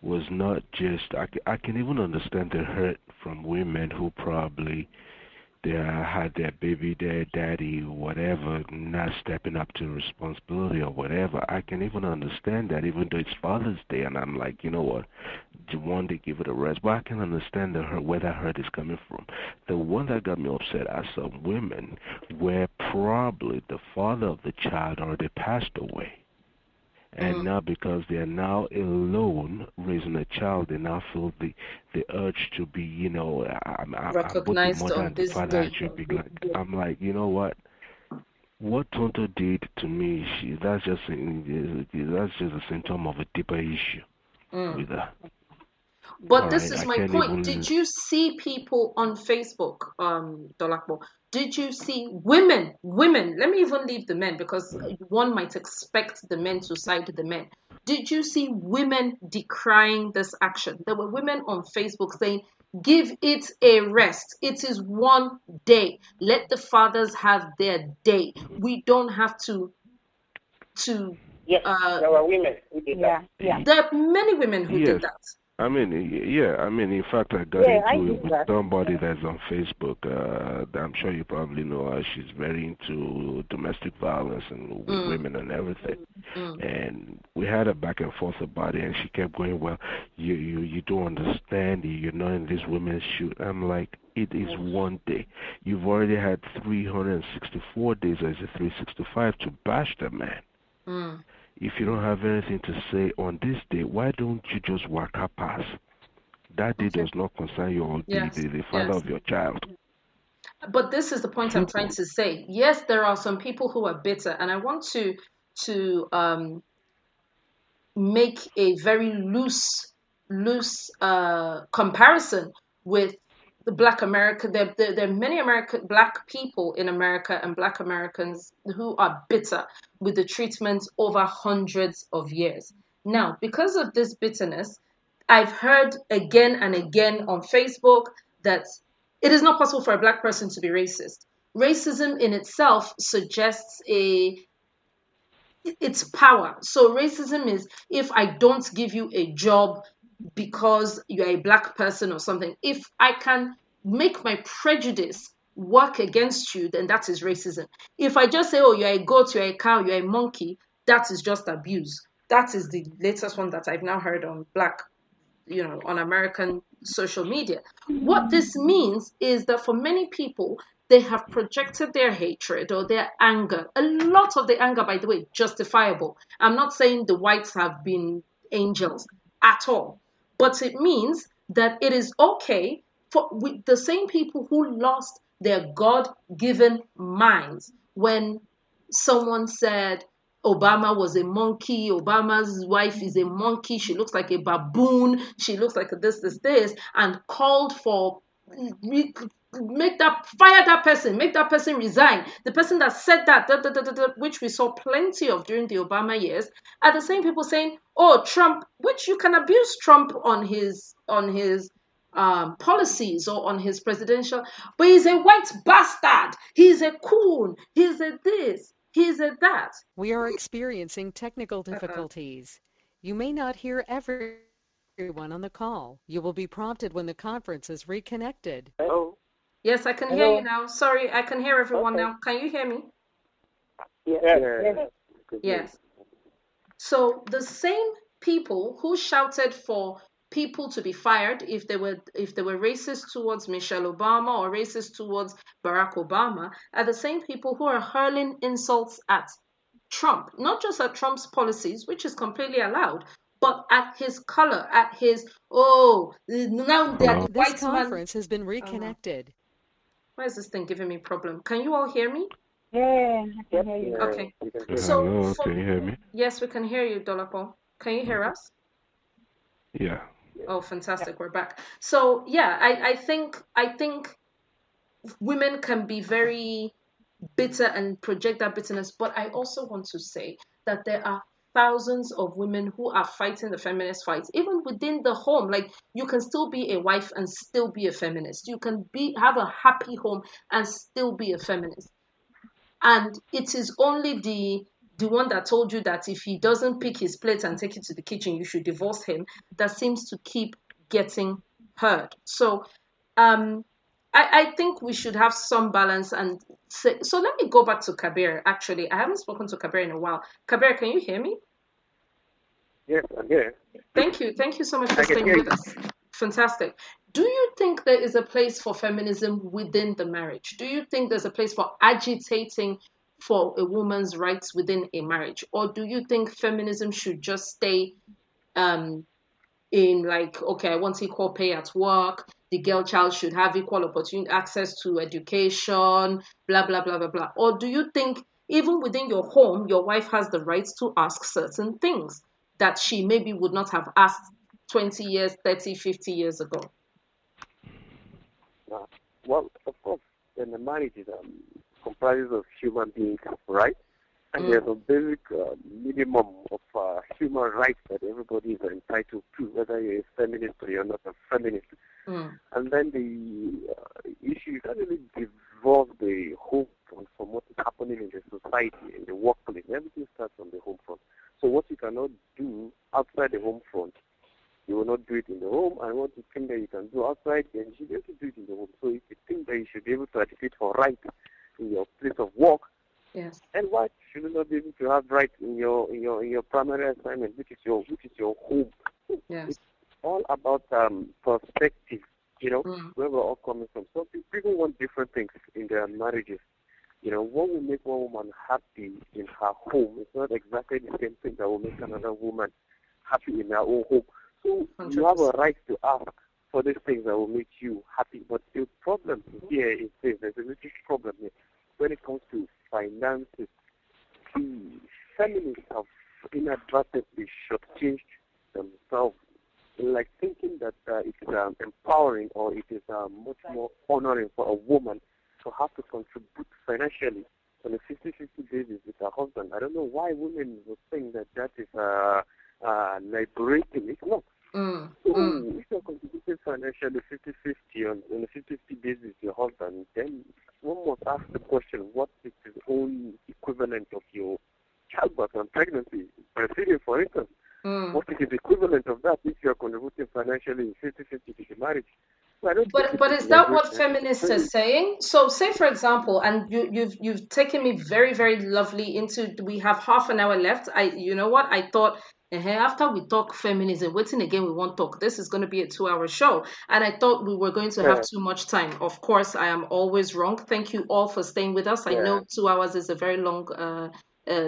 was not just, I can even understand the hurt from women who probably they had their baby, their daddy, whatever, not stepping up to responsibility or whatever. I can even understand that, even though it's Father's Day, and I'm like, you know what, one day give it a rest. But I can understand the hurt, where that hurt is coming from. The one that got me upset are some women where probably the father of the child already passed away. And now, because they are now alone raising a child, they now feel the urge to be, you know, recognized both the mother on and the this father day. should be like. I'm like, you know what Tonto did to me, that's just a symptom of a deeper issue with her. But this is my point. Did you see people on Facebook, Dolakbo? Did you see women, let me even leave the men, because one might expect the men to side with the men. Did you see women decrying this action? There were women on Facebook saying, give it a rest. It is one day. Let the fathers have their day. We don't have to yes, there were women who did that. Yeah. There are many women who did that. I mean, in fact, I got into it with somebody that's on Facebook. I'm sure you probably know her. She's very into domestic violence and with women and everything. And we had a back and forth about it, and she kept going, well, you don't understand. You're not in this women's shoe. I'm like, it is one day. You've already had 364 days, or is it 365, to bash the man. If you don't have anything to say on this day, why don't you just walk her past? That day does not concern you or the father of your child. But this is the point I'm trying to say. Yes, there are some people who are bitter, and I want to make a very loose comparison with the Black America. There are many Black people in America and Black Americans who are bitter with the treatment over hundreds of years. Now, because of this bitterness, I've heard again and again on Facebook that it is not possible for a black person to be racist. Racism in itself suggests it's power. So racism is if I don't give you a job because you're a black person or something. If I can make my prejudice work against you, then that is racism. If I just say, oh, you're a goat, you're a cow, you're a monkey, that is just abuse. That is the latest one that I've now heard on on American social media. What this means is that for many people, they have projected their hatred or their anger. A lot of the anger, by the way, justifiable. I'm not saying the whites have been angels at all, but it means that it is okay for the same people who lost their God-given minds when someone said, Obama was a monkey. Obama's wife is a monkey. She looks like a baboon. She looks like this, and called for fire that person, make that person resign. The person that said that, which we saw plenty of during the Obama years, are the same people saying, "Oh, Trump," which you can abuse Trump on his policies or on his presidential, but he's a white bastard. He's a coon. He's a this. He's a that. We are experiencing technical difficulties. You may not hear everyone on the call. You will be prompted when the conference is reconnected. Hello? Yes, I can hear you now. Sorry, I can hear everyone now. Can you hear me? Yes. So the same people who shouted for people to be fired if they were racist towards Michelle Obama or racist towards Barack Obama are the same people who are hurling insults at Trump, not just at Trump's policies, which is completely allowed, but at his color, at his now they're the This conference has been reconnected. Why is this thing giving me problem? Can you all hear me? Yeah, I can hear you. Okay. So hello, can you hear me? Yes, we can hear you, Dolapo. Can you hear us? Yeah. Oh, fantastic. We're back. So yeah, I think women can be very bitter and project that bitterness, but I also want to say that there are thousands of women who are fighting the feminist fight, even within the home. Like, you can still be a wife and still be a feminist. You can have a happy home and still be a feminist. And it is only the one that told you that if he doesn't pick his plate and take it to the kitchen, you should divorce him, that seems to keep getting heard. So I think we should have some balance and say, so let me go back to Kabir. Actually, I haven't spoken to Kabir in a while. Kabir, can you hear me? Yes, I'm here. Thank you so much for staying with us. Fantastic. Do you think there is a place for feminism within the marriage? Do you think there's a place for agitating for a woman's rights within a marriage? Or do you think feminism should just stay in like, okay, I want equal pay at work, the girl child should have equal opportunity, access to education, blah, blah, blah, blah, blah? Or do you think even within your home, your wife has the right to ask certain things that she maybe would not have asked 20 years, 30, 50 years ago? Well, of course, then the marriage is comprises of human beings, right? And there's a basic minimum of human rights that everybody is entitled to, whether you're a feminist or you're not a feminist. And then the issue doesn't devolve the home front from what is happening in the society, in the workplace. Everything starts from the home front. So what you cannot do outside the home front, you will not do it in the home, and what you think that you can do outside, then you should be able to do it in the home. So if you think that you should be able to advocate for rights in your place of work, yes, and why should you not be able to have rights in your primary assignment, which is your home? Yes. It's all about perspective, where we're all coming from. So people want different things in their marriages. What will make one woman happy in her home is not exactly the same thing that will make another woman happy in her own home. So 100%. You have a right to ask for these things that will make you happy. But the problem here is this. There's a little problem here. When it comes to finances, the feminists have inadvertently shortchanged themselves, like thinking that it's empowering or it is much more honoring for a woman to have to contribute financially on a 50-50 basis with her husband. I don't know why women would think that is liberating. It's not. So if you're contributing financially 50-50 on a 50-50 basis to your husband, then one must ask the question, what is the own equivalent of your childbirth and pregnancy? Breastfeeding, for instance. What is the equivalent of that if you're contributing financially 50-50 to the marriage? But is that what feminists are saying? So say for example, and you've taken me very, very lovely into, we have half an hour left. You know what? I thought after we talk feminism, waiting again we won't talk. This is going to be a 2-hour show. And I thought we were going to have too much time. Of course, I am always wrong. Thank you all for staying with us. I know 2 hours is a very long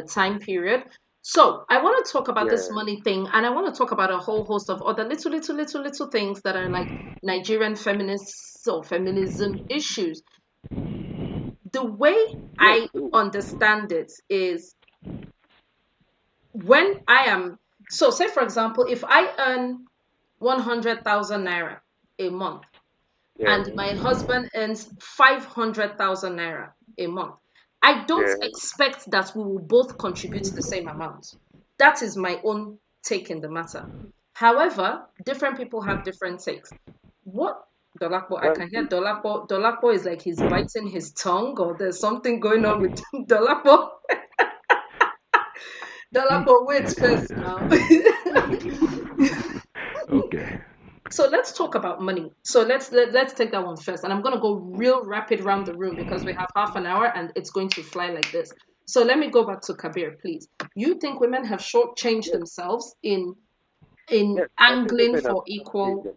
time period. So I want to talk about this money thing, and I want to talk about a whole host of other little things that are like Nigerian feminists or feminism issues. The way I understand it is when I am, so say for example, if I earn 100,000 naira a month and my husband earns 500,000 naira a month, I don't expect that we will both contribute the same amount. That is my own take in the matter. However, different people have different takes. What Dolapo, I can hear Dolapo is like he's biting his tongue, or there's something going on with Dolapo. Dolapo, wait first now. Okay. So let's talk about money. So let's take that one first. And I'm going to go real rapid around the room because we have half an hour and it's going to fly like this. So let me go back to Kabir, please. You think women have shortchanged themselves in angling for equal?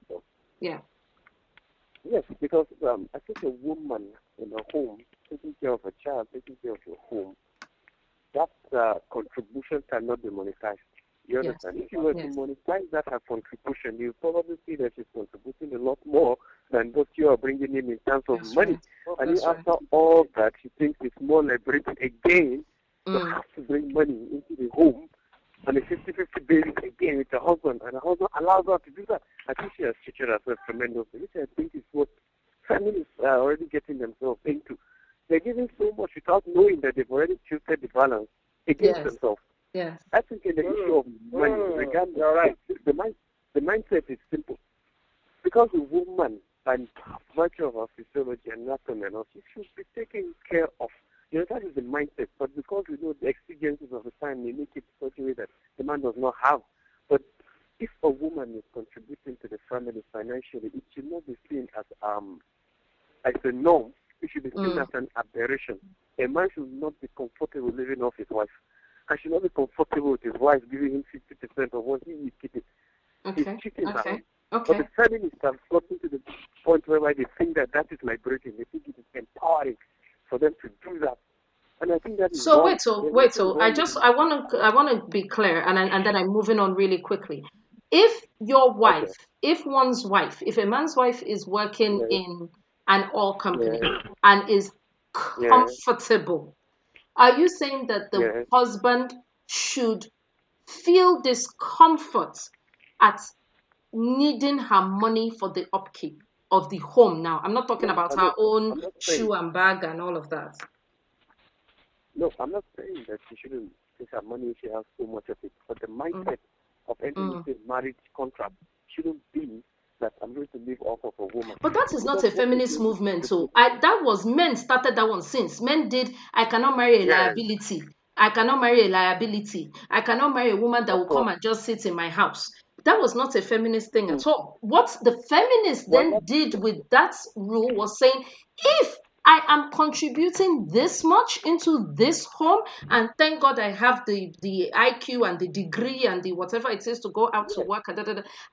Yeah. Yes, because I think a woman in a home, taking care of a child, taking care of your home, that contribution cannot be monetized. You understand? If you were to monetize that her contribution, you probably see that she's contributing a lot more than what you are bringing in terms of money. And after all that, she thinks it's more liberating again to have to bring money into the home on a 50-50 basis again with her husband, and her husband allows her to do that. I think she has treated herself tremendously, which I think is what feminists are already getting themselves into. They're giving so much without knowing that they've already tilted the balance against themselves. Yes. I think in the issue of money, regardless, the mindset is simple. Because a woman, by virtue of her physiology and anatomy, she should be taken care of. You know, that is the mindset. But because we know the exigencies of the time, we make it such a way that the man does not have. But if a woman is contributing to the family financially, it should not be seen as a norm. It should be seen as an aberration. A man should not be comfortable living off his wife. And should not be comfortable with his wife giving him 50% of what he is keeping. He's cheating her. But the feminists have gotten to the point where they think that is liberating. They think it is empowering for them to do that. And I think that is so wait. I want to be clear, and then I'm moving on really quickly. If your wife, if a man's wife is working in an oil company and is comfortable, are you saying that the husband should feel discomfort at needing her money for the upkeep of the home? Now, I'm not talking about her own shoe and bag and all of that. No, I'm not saying that she shouldn't take her money if she has so much of it. But the mindset of entering into a marriage contract shouldn't be that I'm going to live off of a woman. But that is not a feminist movement. So that was men started that one since. Men did, I cannot marry a liability. I cannot marry a liability. I cannot marry a woman that will come and just sit in my house. That was not a feminist thing at all. What the feminists then did with that rule was saying, if I am contributing this much into this home, and thank God I have the IQ and the degree and the whatever it is to go out to work,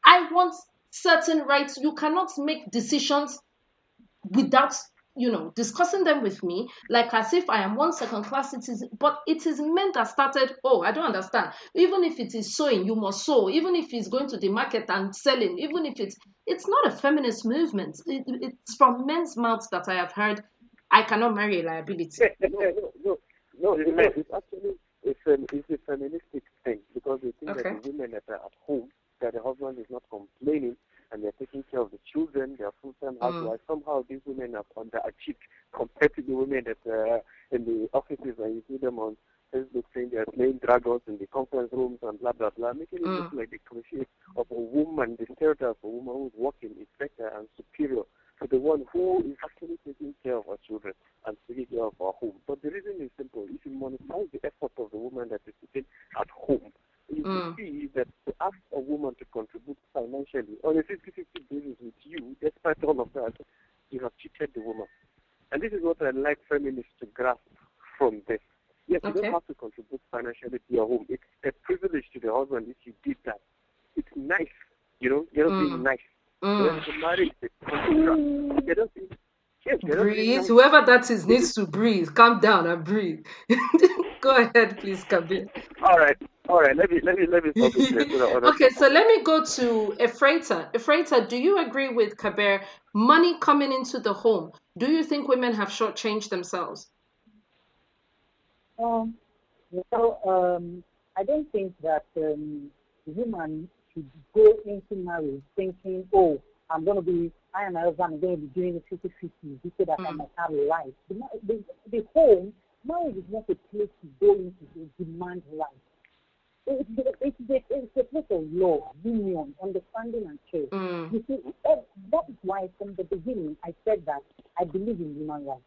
I want certain rights. You cannot make decisions without discussing them with me, like as if I am one second-class citizen. But it is men that started, I don't understand. Even if it is sewing, you must sew. Even if it's going to the market and selling, even if it's not a feminist movement. It's from men's mouths that I have heard, I cannot marry a liability. No, it's actually it's a feministic thing, because they think that the women that are at home, that the husband is not complaining, and they're taking care of the children, they're full-time housewives. Somehow these women are underachieved compared to the women that in the offices, and you see them on Facebook saying they're playing dragons in the conference rooms and blah, blah, blah, making it look like the cliche of a woman, the stereotype of a woman who's working is better and superior to the one who is actually taking care of her children and taking care of her home. But the reason is simple. If you monetize the effort of the woman that is sitting at home, you can see that to ask a woman to contribute financially on a 50-50 basis with you, despite all of that, you have cheated the woman. And this is what I'd like feminists to grasp from this. Yes, you don't have to contribute financially to your home. It's a privilege to the husband if you did that. It's nice, you're not being nice. When you marry, it's a contract. They don't think, breathe. Nice. Whoever that is needs to breathe. Calm down and breathe. Go ahead, please, Kabir. All right. Let me stop it. Okay, so let me go to Efraita. Efraita, do you agree with Kabir? Money coming into the home. Do you think women have shortchanged themselves? I don't think that women should go into marriage thinking, oh, I and my husband are going to be doing the 50-50 so that I must have a life. The home, marriage is not a place to go into to demand life. It's a place of love, union, understanding, and care. You see, that is why from the beginning I said that I believe in human rights.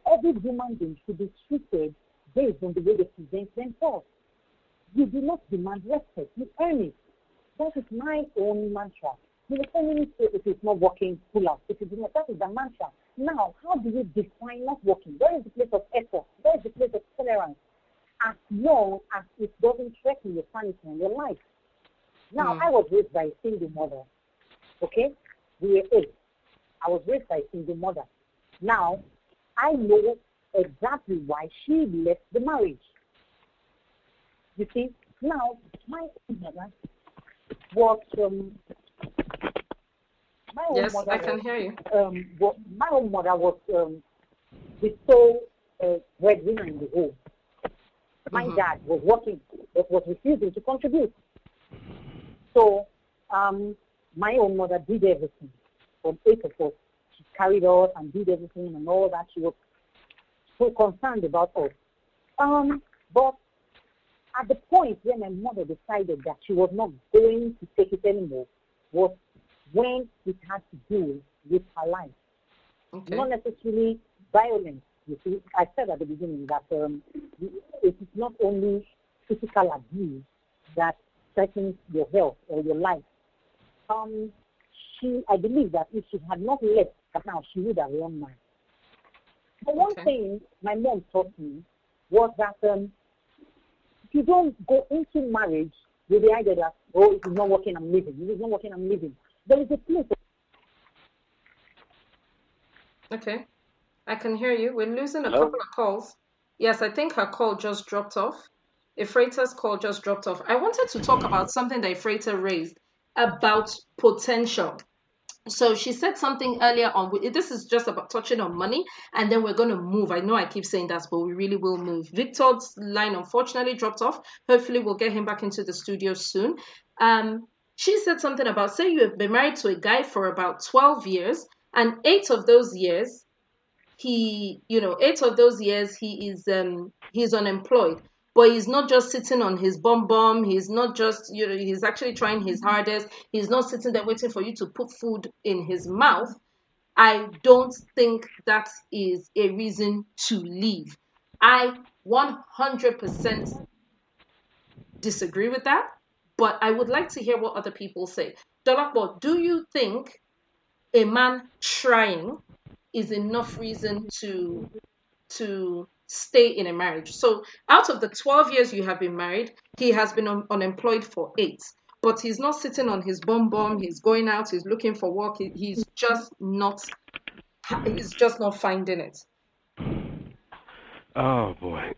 Every human being should be treated based on the way they present themselves. You do not demand respect, you earn it. That is my own mantra. Feminists say if it's not working, pull out. If it is not, that is the mantra. Now, how do you define not working? Where is the place of effort? Where is the place of tolerance? As long as it doesn't threaten your sanity and your life. Now, I was raised by a single mother. Okay? We were 8. I was raised by a single mother. Now, I know exactly why she left the marriage. You see? Now, my mother was... yes, I can hear you. My own mother was the sole breadwinner in the home. My dad was working, but was refusing to contribute. So my own mother did everything. From 8 of us, she carried us and did everything and all that. She was so concerned about us. But at the point when my mother decided that she was not going to take it anymore was when it had to do with her life. Okay. Not necessarily violence. You see, I said at the beginning that it is not only physical abuse that threatens your health or your life. I believe that if she had not left now, she would have run mad. But one thing my mom taught me was that you don't go into marriage with the idea that, oh, it is not working, I'm leaving. It is not working, I'm leaving. There is a place. Okay. I can hear you. We're losing a couple of calls. Yes, I think her call just dropped off. Efraita's call just dropped off. I wanted to talk about something that Efraita raised about potential. So she said something earlier on. This is just about touching on money, and then we're going to move. I know I keep saying that, but we really will move. Victor's line unfortunately dropped off. Hopefully we'll get him back into the studio soon. She said something about, say you have been married to a guy for about 12 years, and 8 of those years, he is he's unemployed. But he's not just sitting on his bum. He's not just, he's actually trying his hardest. He's not sitting there waiting for you to put food in his mouth. I don't think that is a reason to leave. I 100% disagree with that, but I would like to hear what other people say. Dolakbo, do you think a man trying is enough reason to stay in a marriage? So out of the 12 years you have been married, he has been unemployed for 8, but he's not sitting on his bum. He's going out, he's looking for work. He's just not finding it. Oh boy.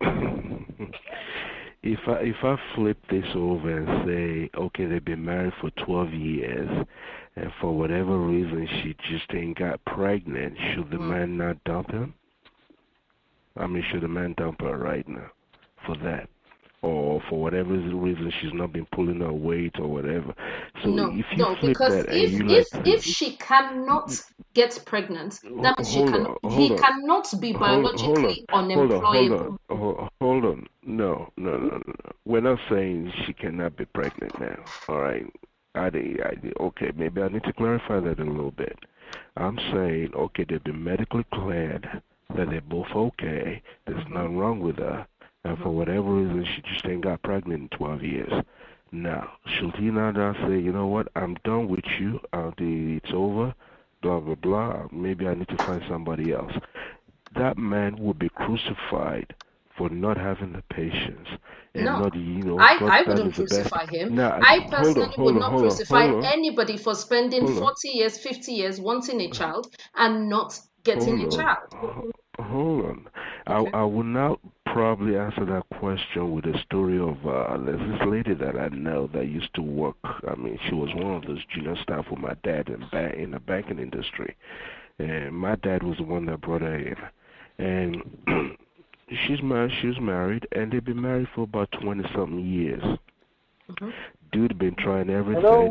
If I flip this over and say, okay, they've been married for 12 years, and for whatever reason she just ain't got pregnant, should the man not dump him? I mean, should the man dump her right now for that? or for whatever reason she's not been pulling her weight or whatever. So No, if you no, flip because that and if you if like, if she cannot get pregnant, that means hold on, he hold on. cannot be Hold on, biologically hold unemployable. on, hold on. No, no, no, no, no. We're not saying she cannot be pregnant now. All right. Okay, maybe I need to clarify that a little bit. I'm saying, okay, they've been medically cleared, that they're both okay, there's nothing wrong with her, and for whatever reason, she just ain't got pregnant in 12 years. Now, should he now say, you know what, I'm done with you, it's over, blah, blah, blah, maybe I need to find somebody else. That man would be crucified for not having the patience and No, not, God's I plan wouldn't is the best. crucify him. Now, I hold on, personally would hold on, not hold on, crucify hold on, anybody for spending hold on. 40 years, 50 years wanting a child and not getting Hold a on. child. Hold on. Okay. I will now probably answer that question with a story of there's this lady that I know that used to work. I mean, she was one of those junior staff with my dad in the banking industry. And my dad was the one that brought her in. And she was married, and they've been married for about 20-something years. Dude been trying everything, Hello?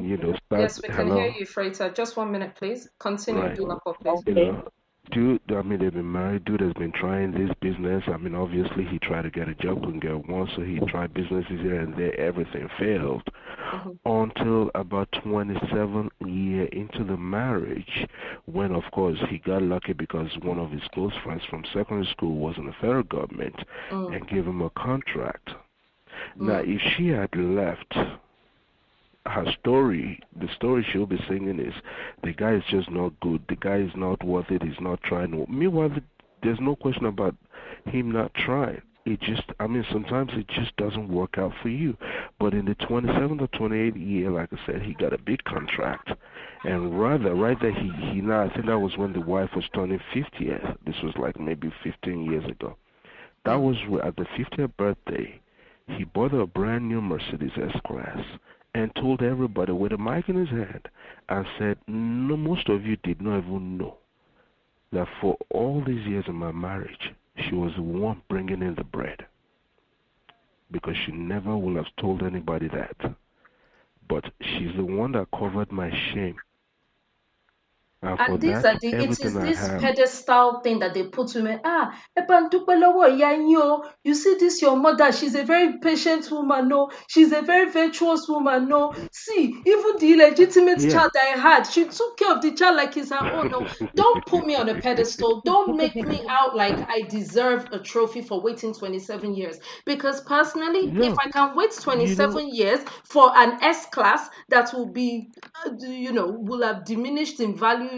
Yes, we can hear hello? you, Freighter. Just 1 minute, please. Continue, Right. Dulapo, please. Okay. Dude, I mean, they've been married. Dude has been trying this business. I mean, obviously, he tried to get a job, couldn't get one, so he tried businesses here and there. Everything failed. Until about 27 years into the marriage, when, of course, he got lucky because one of his close friends from secondary school was in the federal government and gave him a contract. Now, if she had left, the story she'll be singing is, the guy is just not good, the guy is not worth it, he's not trying. Meanwhile, there's no question about him not trying. Sometimes it just doesn't work out for you. But in the 27th or 28th year, like I said, he got a big contract. And right there, he now, I think that was when the wife was turning 50th. This was like maybe 15 years ago. That was at the 50th birthday. He bought her a brand new Mercedes S-Class and told everybody with a mic in his hand and said, no, most of you did not even know that for all these years of my marriage, she was the one bringing in the bread. Because she never would have told anybody that. But she's the one that covered my shame. And for that, It is everything I this have. pedestal thing that they put to me. You see this your mother, she's a very patient woman, no, she's a very virtuous woman, no. See, even the illegitimate child I had, she took care of the child like it's her own. No, don't put me on a pedestal. Don't make me out like I deserve a trophy for waiting 27 years. Because personally, if I can wait 27 years for an S-Class that will be, will have diminished in value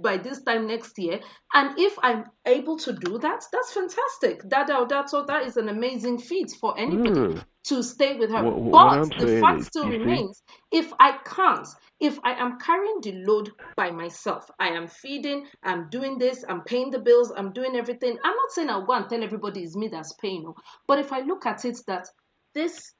by this time next year, and if I'm able to do that, that's fantastic. That is an amazing feat for anybody to stay with her. But the fact still remains, if I can't, if I am carrying the load by myself, I am feeding, I'm doing this, I'm paying the bills, I'm doing everything. I'm not saying I'll go and tell everybody it's me that's paying, no. But if I look at it that this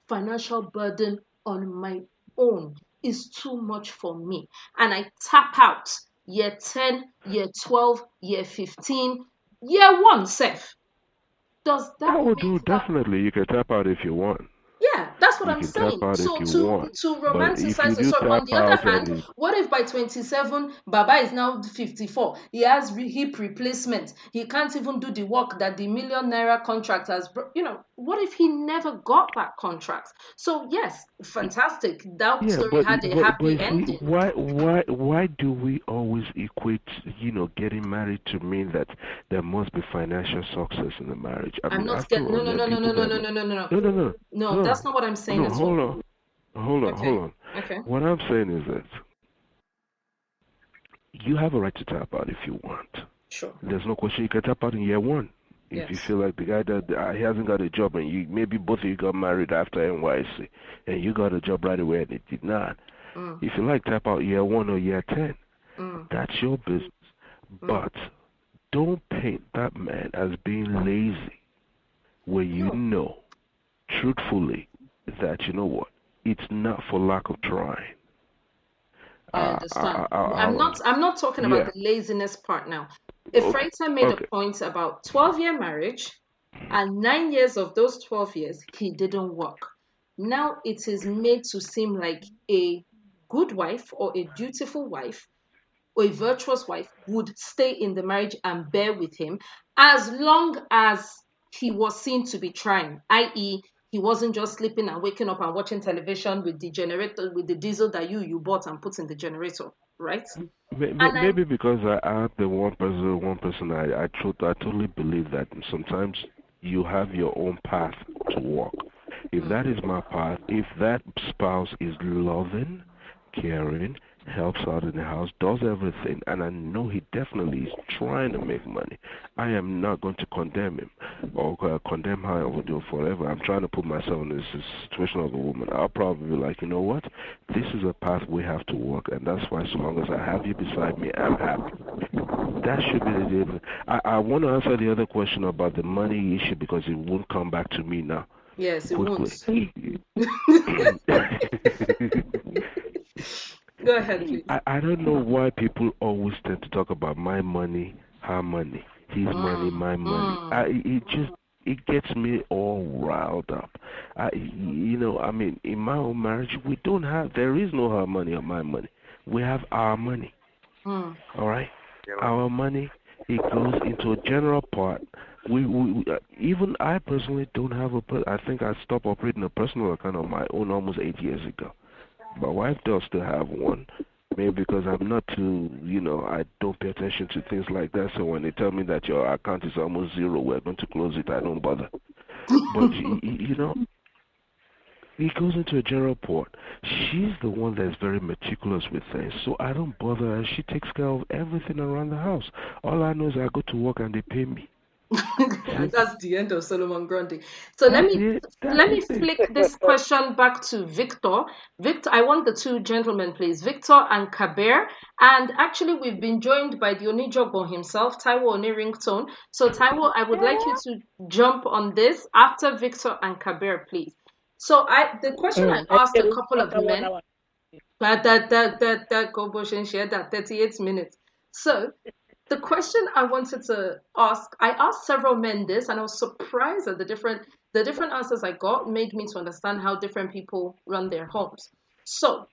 financial burden on my own is too much for me, and I tap out year 10, year 12, year 15, year 1 safe, does that do definitely. You can tap out if you want. Yeah, that's what You I'm can tap saying. out So if you want. to But if you romanticize it. do So on tap the other out hand, what if by 27, Baba is now 54? He has hip replacement. He can't even do the work that the #1,000,000 contract has. What if he never got that contract? So yes, fantastic. That story had a happy see, ending. why do we always equate getting married to mean that there must be financial success in the marriage? I'm not after getting all, there are people that no, that's not what I'm saying at all. Hold on. Okay. What I'm saying is that you have a right to tap out if you want. Sure. There's no question. You can tap out in year 1. If you feel like the guy that he hasn't got a job, and maybe both of you got married after NYC, and you got a job right away and it did not. If you like, tap out year 1 or year 10. That's your business. But don't paint that man as being lazy, where you know, truthfully, that it's not for lack of trying. I understand. I'm not talking about the laziness part now. If Freita made a point about 12-year marriage, And 9 years of those 12 years, he didn't work. Now it is made to seem like a good wife or a dutiful wife or a virtuous wife would stay in the marriage and bear with him as long as he was seen to be trying, i.e., he wasn't just sleeping and waking up and watching television with the generator, with the diesel that you bought and put in the generator, right? Maybe because I'm the one person I totally believe that sometimes you have your own path to walk. If that is my path, if that spouse is loving, caring, helps out in the house, does everything, and I know he definitely is trying to make money, I am not going to condemn him or condemn her or do forever. I'm trying to put myself in this situation of a woman. I'll probably be like, you know what? This is a path we have to walk, and that's why so long as I have you beside me, I'm happy. That should be the difference. I want to answer the other question about the money issue because it won't come back to me now. Yes, it quickly. Won't. Go ahead, please. I don't know why people always tend to talk about my money, her money, his money, my money. It gets me all riled up. In my own marriage, there is no her money or my money. We have our money. All right? Our money, it goes into a general part. Even I personally don't have I think I stopped operating a personal account on my own almost 8 years ago. My wife does still have one, maybe because I'm not too, I don't pay attention to things like that. So when they tell me that your account is almost zero, we're going to close it, I don't bother. But, it goes into a general port. She's the one that's very meticulous with things, so I don't bother her. She takes care of everything around the house. All I know is I go to work and they pay me. That's the end of Solomon Grundy. So let me flick this question back to Victor. Victor, I want the two gentlemen, please, Victor and Kabir. And actually, we've been joined by the Onijogbon himself, Taiwo Oniringtone. So Taiwo, I would like you to jump on this after Victor and Kabir, please. So the question I asked a couple of men. That Kobo shared that 38 minutes. So the question I wanted to ask, I asked several men this, and I was surprised at the different answers I got. Made me to understand how different people run their homes. So,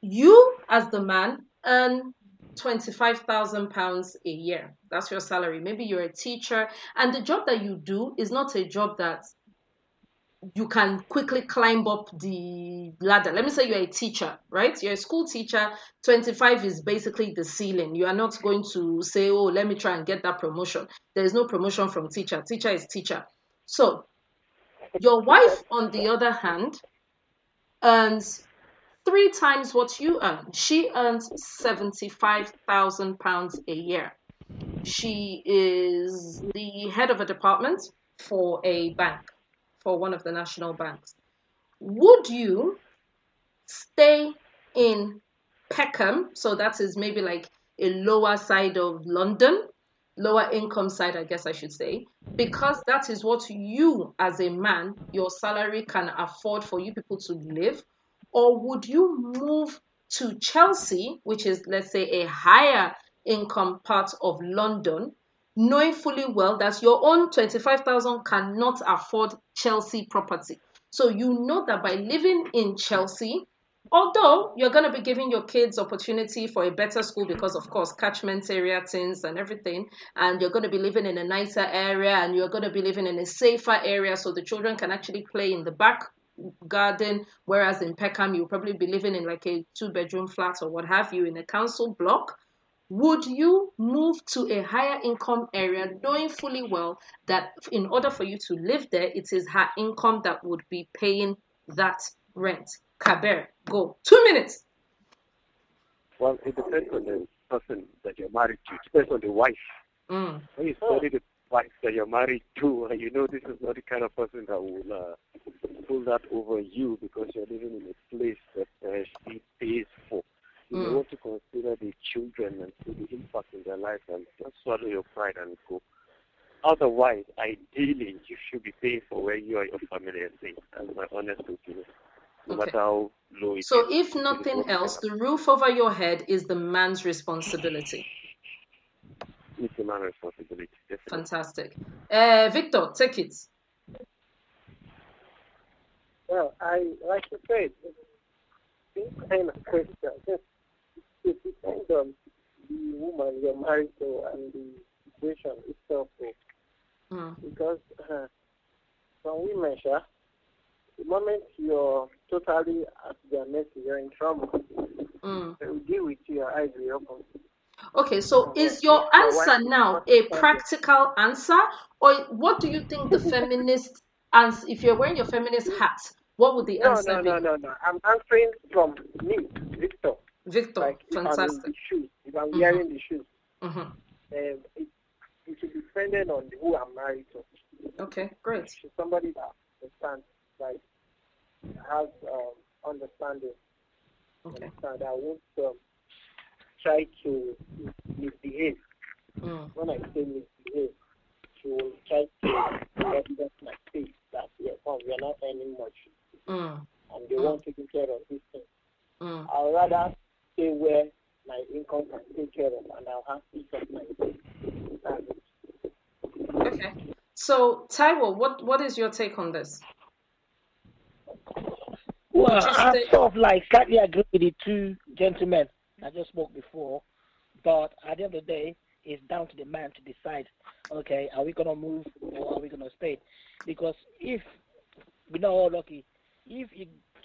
you as the man earn £25,000 a year. That's your salary. Maybe you're a teacher, and the job that you do is not a job that you can quickly climb up the ladder. Let me say you're a teacher, right? You're a school teacher. 25 is basically the ceiling. You are not going to say, oh, let me try and get that promotion. There is no promotion from teacher. Teacher is teacher. So your wife, on the other hand, earns 3 times what you earn. She earns £75,000 a year. She is the head of a department for a bank, for one of the national banks. Would you stay in Peckham? So that is maybe like a lower side of London, lower income side, I guess I should say, because that is what you as a man, your salary can afford for you people to live? Or would you move to Chelsea, which is, let's say, a higher income part of London, knowing fully well that your own 25,000 cannot afford Chelsea property? So you know that by living in Chelsea, although you're going to be giving your kids opportunity for a better school because, of course, catchment area things and everything, and you're going to be living in a nicer area, and you're going to be living in a safer area so the children can actually play in the back garden, whereas in Peckham, you'll probably be living in like a 2-bedroom flat or what have you in a council block. Would you move to a higher income area knowing fully well that in order for you to live there, it is her income that would be paying that rent? Kabir, go. 2 minutes. Well, it depends on the person that you're married to. It depends on the wife. When you study the wife that you're married to, you know this is not the kind of person that will pull that over you because you're living in a place that she pays for. You want to consider the children and see the impact in their life and just swallow your pride and go. Otherwise, ideally, you should be paying for where you and your family are staying. That's my honest opinion. No matter how low it is. So if nothing else, the roof over your head is the man's responsibility. It's human responsibility, definitely. Fantastic. Victor, take it. Well, like you said, this kind of question, it depends on the woman you're married to and the situation itself. Because some women, the moment you're totally at their mercy, you're in trouble. They will deal with you, your eyes will open. Okay, so is your answer now a practical answer, or what do you think the feminist answer? If you're wearing your feminist hat, what would the answer be? No. I'm answering from me, Victor. Victor, like fantastic. If I'm wearing the shoes, it should be dependent on who I'm married to. Okay, great. Somebody that understands, like, has understanding. Okay. That won't try to misbehave. When I say misbehave, she will try to represent my face that we are not earning much. And they won't take care of this thing. I'd rather stay where my income can take care of, and I'll have peace of mind. Okay. So, Taiwo, what is your take on this? Well, I sort of like slightly agree with the two gentlemen I just spoke before, but at the end of the day, it's down to the man to decide, okay, are we going to move or are we going to stay? Because if we're not all lucky, if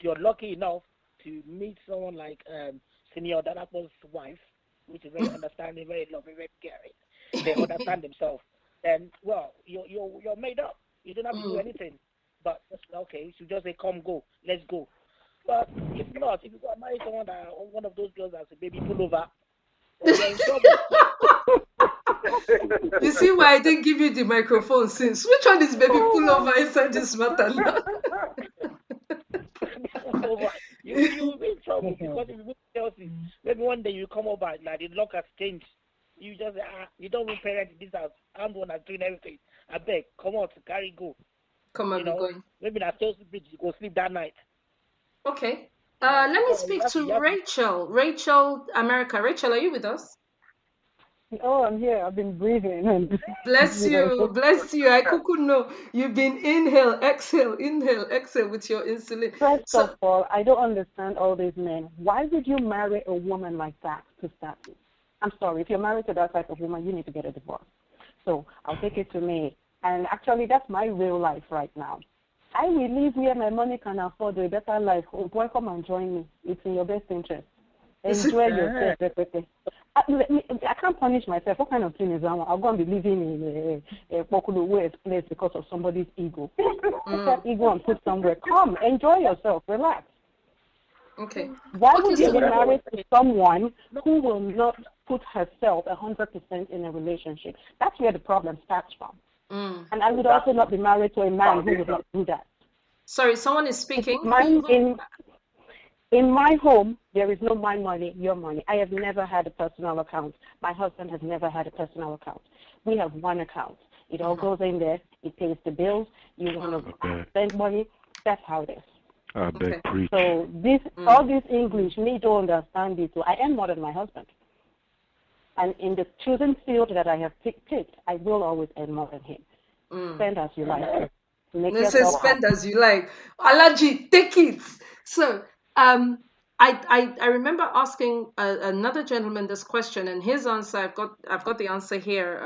you're lucky enough to meet someone like Senior Danapo's wife, which is very understanding, very loving, very caring, they understand themselves, then, well, you're made up. You don't have to do anything. But, okay, you just say, come, go, let's go. But if not, if you got married someone that one of those girls that's a baby pullover, then you're in trouble. You see why I didn't give you the microphone since? Which one is baby pullover inside this matter now? You will be in trouble because if you go to Chelsea, maybe one day you come over, like the lock has changed. You just you don't even parent in this house. I'm the one that's doing everything. I beg, come on, carry go. Come on, going. Maybe that Chelsea bridge, you go sleep that night. Okay. Let me speak to Rachel. Rachel, America. Rachel, are you with us? Oh, I'm here. I've been breathing. Bless you. Bless you. I couldn't know. You've been inhale, exhale with your insulin. First of all, I don't understand all these men. Why would you marry a woman like that to start with? I'm sorry. If you're married to that type of woman, you need to get a divorce. So I'll take it to me. And actually, that's my real life right now. I will live where my money can afford a better life. Oh, boy, come and join me. It's in your best interest. Enjoy yourself. I can't punish myself. What kind of thing is that? I'll go and be living in a Pokulu place because of somebody's ego. Put that ego and put somewhere. Come, enjoy yourself. Relax. Okay. Why would you be married to someone who will not put herself 100% in a relationship? That's where the problem starts from. And I would also not be married to a man who would not do that. Sorry, someone is speaking. In my home, there is no my money, your money. I have never had a personal account. My husband has never had a personal account. We have one account. It all goes in there. It pays the bills. You want to spend money. That's how it is. I beg, preach. So all this English, me don't understand it. So I am more than my husband. And in the chosen field that I have picked, I will always earn more than him. Spend as you like. Spend as you like. Alaji, take it. So, I remember asking another gentleman this question, and his answer, I've got the answer here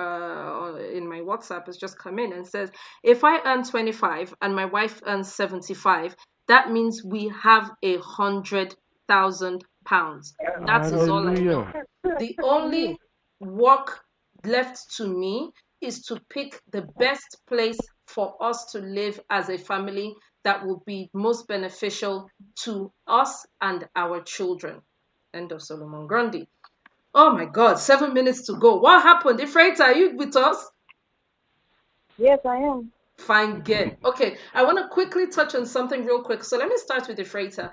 in my WhatsApp. It's just come in and says, if I earn 25 and my wife earns 75, that means we have £100,000. That is all I know. The only work left to me is to pick the best place for us to live as a family that will be most beneficial to us and our children. End of Solomon Grundy. Oh my God, 7 minutes to go. What happened? Ifrata, are you with us? Yes, I am. Fine, good. Okay, I want to quickly touch on something real quick. So let me start with Ifrata.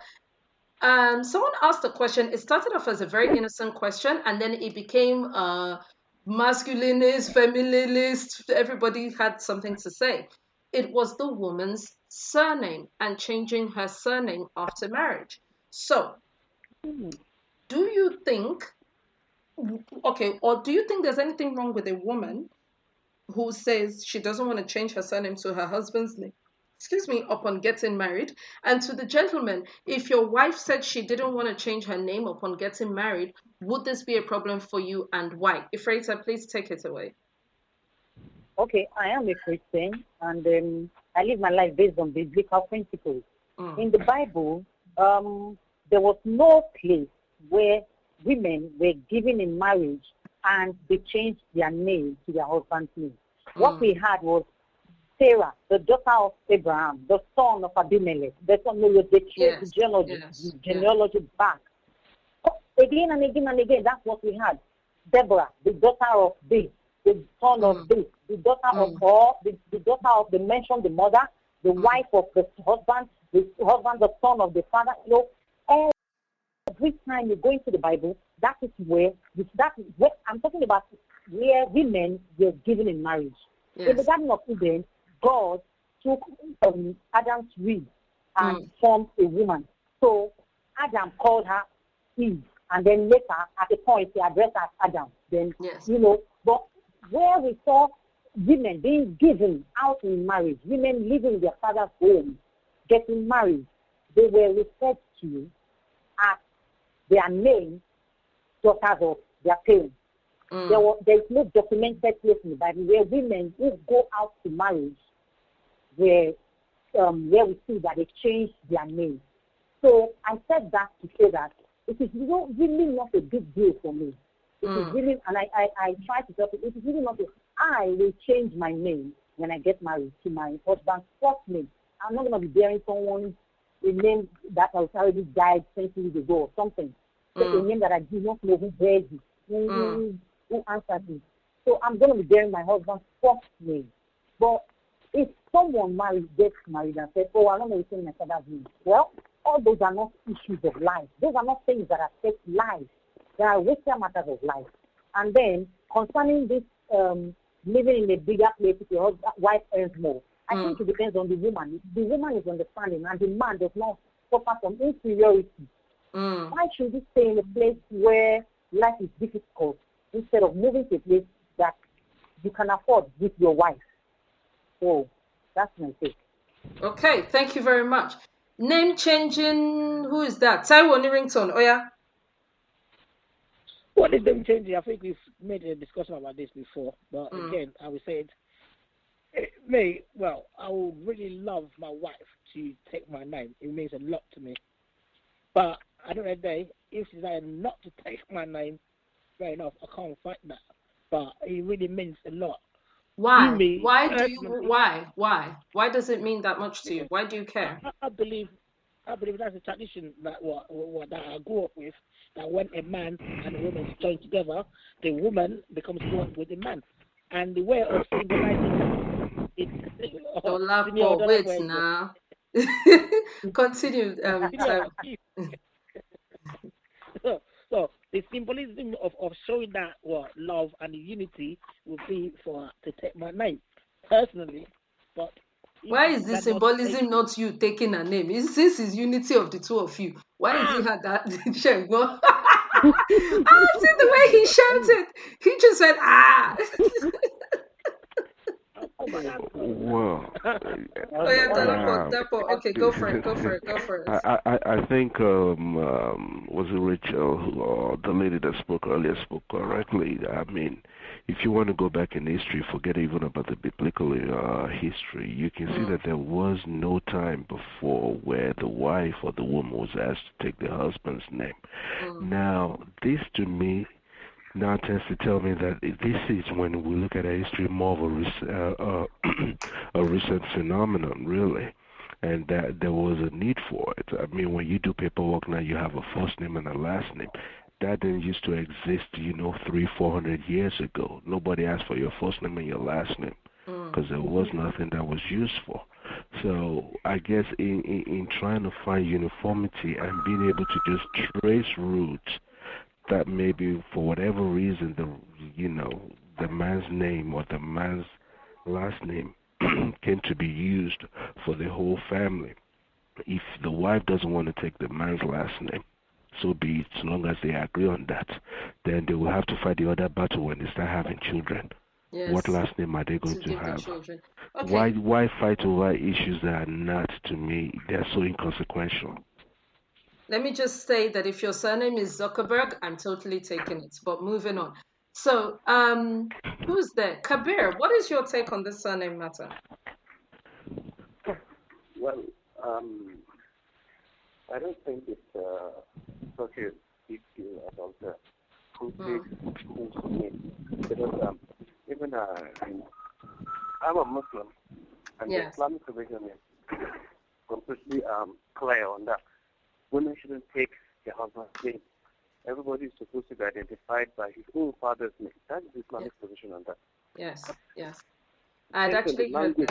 Someone asked a question. It started off as a very innocent question, and then it became masculinist, feminist. Everybody had something to say. It was the woman's surname and changing her surname after marriage. So, do you think Okay, or do you think there's anything wrong with a woman who says she doesn't want to change her surname to her husband's name, excuse me, upon getting married? And to the gentleman, if your wife said she didn't want to change her name upon getting married, would this be a problem for you, and why? Ifrita, please take it away. Okay, I am a Christian, and I live my life based on biblical principles. In the Bible, there was no place where women were given in marriage and they changed their name to their husband's name. What we had was Sarah, the daughter of Abraham, the son of Abimelech. The genealogy back. Again and again and again, that's what we had. Deborah, the daughter of this, the son of this, the daughter of all, the daughter of the mentioned the mother, the wife of the husband, the son of the father. You know, every time you go into the Bible, that is where I'm talking about, where women were given in marriage. Yes. In the Garden of Eden, God took Adam's rib and formed a woman. So Adam called her Eve, and then later, at a point, he addressed her as Adam. Then, you know, but where we saw women being given out in marriage, women living in their father's home, getting married, they were referred to as their name, daughters of their parents. There is no documented place in the Bible where women who go out to marriage, where we see that they changed their name. So I said that to say that it is really not a big deal for me. It is really, and I try to tell people, it is really not I will change my name when I get married to my husband's first name. I'm not going to be bearing someone's a name that has already died centuries ago or something. So a name that I do not know who bears it, who answers it. So I'm going to be bearing my husband's first name. But if someone gets married and says, oh, I'm not going to change my father's name, well, all those are not issues of life. Those are not things that affect life. They are racial matters of life. And then concerning this living in a bigger place if your wife earns more, I think it depends on the woman. The woman is understanding and the man does not suffer from inferiority. Why should you stay in a place where life is difficult instead of moving to a place that you can afford with your wife? So that's my take. Okay, thank you very much. Name changing, who is that? Taiwo Nirrington, oh yeah? What is name changing? I think we've made a discussion about this before, but again, I would say I would really love my wife to take my name. It means a lot to me. But at the end of the day, if she decided not to take my name, fair enough, I can't fight that. But it really means a lot. Why? Why does it mean that much to you? Why do you care? I believe that's a tradition that that I grew up with. That when a man and a woman join together, the woman becomes one with the man, and the way of symbolizing it. Wait now. Continue. So the symbolism of showing that love and the unity would be for to take my name personally. But why is the symbolism not you taking a name? Since it's unity of the two of you, why is he had that? See the way he shouted. He just went Well, okay, go for it. I think was it Rachel or the lady that spoke earlier spoke correctly. I mean, if you want to go back in history, forget even about the biblical history. You can see that there was no time before where the wife or the woman was asked to take the husband's name. Now, this to me now tends to tell me that this is, when we look at history, more of a recent phenomenon, really, and that there was a need for it. I mean, when you do paperwork now, you have a first name and a last name. That didn't used to exist, 300-400 years ago. Nobody asked for your first name and your last name because there was nothing that was used for. So I guess in trying to find uniformity and being able to just trace roots, that maybe for whatever reason the man's name or the man's last name came to be used for the whole family. If the wife doesn't want to take the man's last name, so be it, so long as they agree on that. Then they will have to fight the other battle when they start having children. Yes. What last name are they going to give have? the children. Okay. Why fight over issues that are not, to me, they're so inconsequential? Let me just say that if your surname is Zuckerberg, I'm totally taking it. But moving on. So, who's there? Kabir, what is your take on this surname matter? Well, I don't think it's such a big deal about who takes whose name. Because even I'm a Muslim, and the Islamic religion is completely clear on that. Women shouldn't take their husband's name. Everybody is supposed to be identified by his own father's name. That's the Islamic position on that. Yes. I'd actually heard this.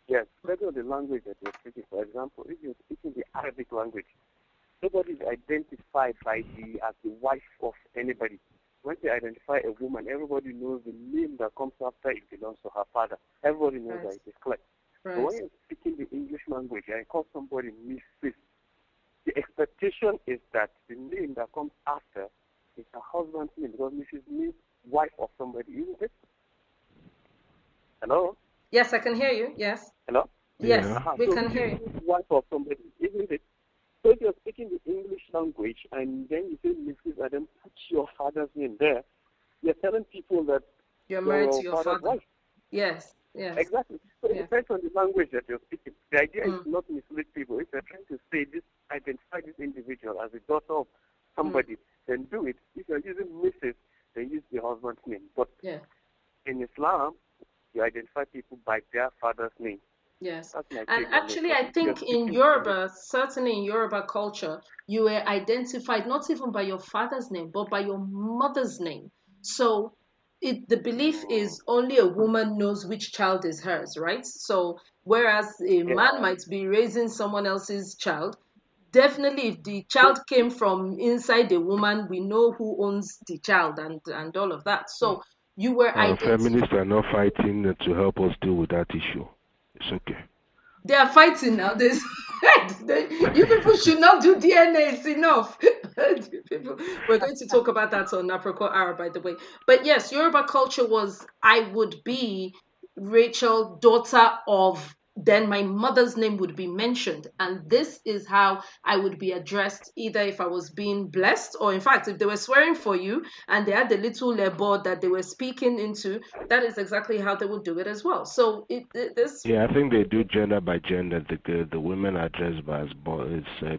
Yes, depending on the language that you're speaking. For example, if you're speaking the Arabic language, nobody is identified as the wife of anybody. When they identify a woman, everybody knows the name that comes after it belongs to her father. Everybody knows that it is clear. Right. But when you're speaking the English language and you call somebody Mrs., the expectation is that the name that comes after is her husband's name, because Mrs. means wife of somebody, isn't it? Hello? Yes, I can hear you. Yes. Hello? Yes, Yeah. we can hear you. Wife of somebody, isn't it? So if you're speaking the English language and then you say Mrs. and then put your father's name there, you're telling people that you're married to your father's father. wife. Yes. Exactly. So it depends on the language that you're speaking. The idea is not to mislead people. If you're trying to say this, identify this individual as a daughter of somebody, then do it. If you're using Mrs., then use the husband's name. But in Islam, you identify people by their father's name. Yes. And actually, I think in Yoruba, certainly in Yoruba culture, you were identified not even by your father's name, but by your mother's name. So the belief is only a woman knows which child is hers, right? So whereas a man might be raising someone else's child, definitely if the child came from inside a woman, we know who owns the child and all of that. So you were feminists are not fighting to help us deal with that issue. It's okay. They are fighting now. You people should not do DNA. It's enough. We're going to talk about that on Apricot Hour, by the way. But yes, Yoruba culture was, I would be Rachel, daughter of, then my mother's name would be mentioned. And this is how I would be addressed, either if I was being blessed, or in fact, if they were swearing for you and they had the little board that they were speaking into, that is exactly how they would do it as well. So this. Yeah, I think they do gender by gender. The women are addressed by as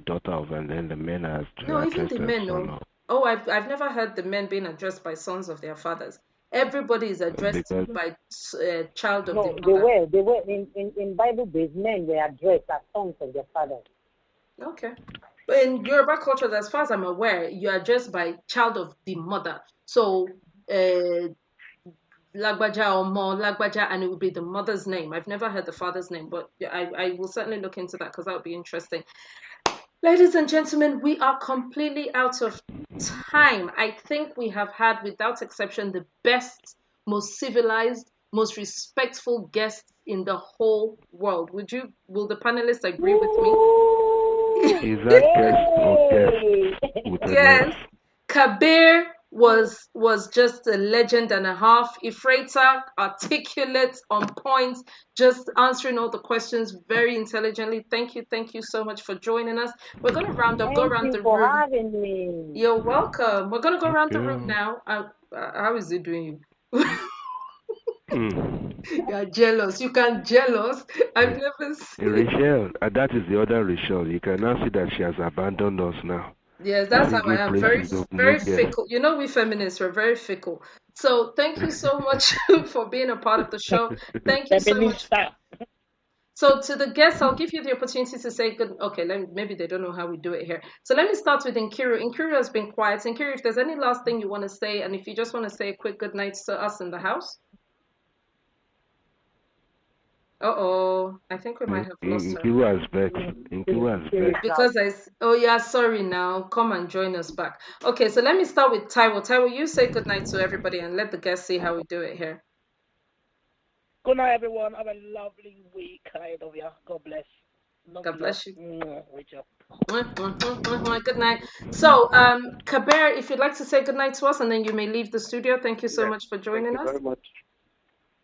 daughter of, and then the men are addressed even the men, no. Oh, I've never heard the men being addressed by sons of their fathers. Everybody is addressed by child of the mother. No, they were in Bible-based, men were addressed as sons of their fathers. Okay. But in Yoruba culture, as far as I'm aware, you are addressed by child of the mother. So, Lagbaja or Mo Lagbaja, and it would be the mother's name. I've never heard the father's name, but I will certainly look into that because that would be interesting. Ladies and gentlemen, we are completely out of time. I think we have had, without exception, the best, most civilized, most respectful guests in the whole world. Will the panelists agree with me? Is that guest or guest? Yes. Kabir was just a legend and a half. Ifrata, articulate, on point, just answering all the questions very intelligently. Thank you so much for joining us. We're going to go around the room. Thank you for having me. You're welcome. We're going to go around the room now. How is it doing you? You're jealous. You can jealous. I've never seen. Rachel, that is the other Rachel. You can now see that she has abandoned us now. Yes, that's how I am. Very fickle. You know, we feminists are very fickle. So thank you so much for being a part of the show. Thank you so much. So to the guests, I'll give you the opportunity to say good. Okay, maybe they don't know how we do it here. So let me start with Nkiru. Nkiru has been quiet. Nkiru, if there's any last thing you want to say, and if you just want to say a quick good night to us in the house. I think we might have lost her. Nkiru has vexed. Because sorry now. Come and join us back. Okay, so let me start with Taiwo. Taiwo, you say good night to everybody and let the guests see how we do it here. Good night, everyone. Have a lovely week. I love you. God bless. God bless you. Rachel. Good night. So, Kabir, if you'd like to say good night to us, and then you may leave the studio. Thank you so much for joining us. Thank you very much.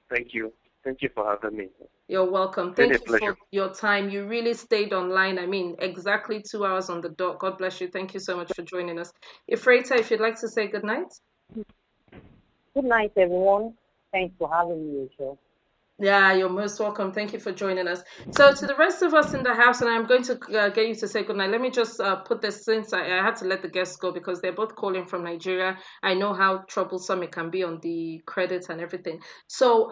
Thank you. Thank you for having me. You're welcome. Thank you for your time. You really stayed online. I mean, exactly 2 hours on the dot. God bless you. Thank you so much for joining us. Ifrata, if you'd like to say good night. Good night, everyone. Thanks for having me, Rachel. Yeah, you're most welcome. Thank you for joining us. So to the rest of us in the house, and I'm going to get you to say goodnight. Let me just put this, since I had to let the guests go because they're both calling from Nigeria. I know how troublesome it can be on the credits and everything. So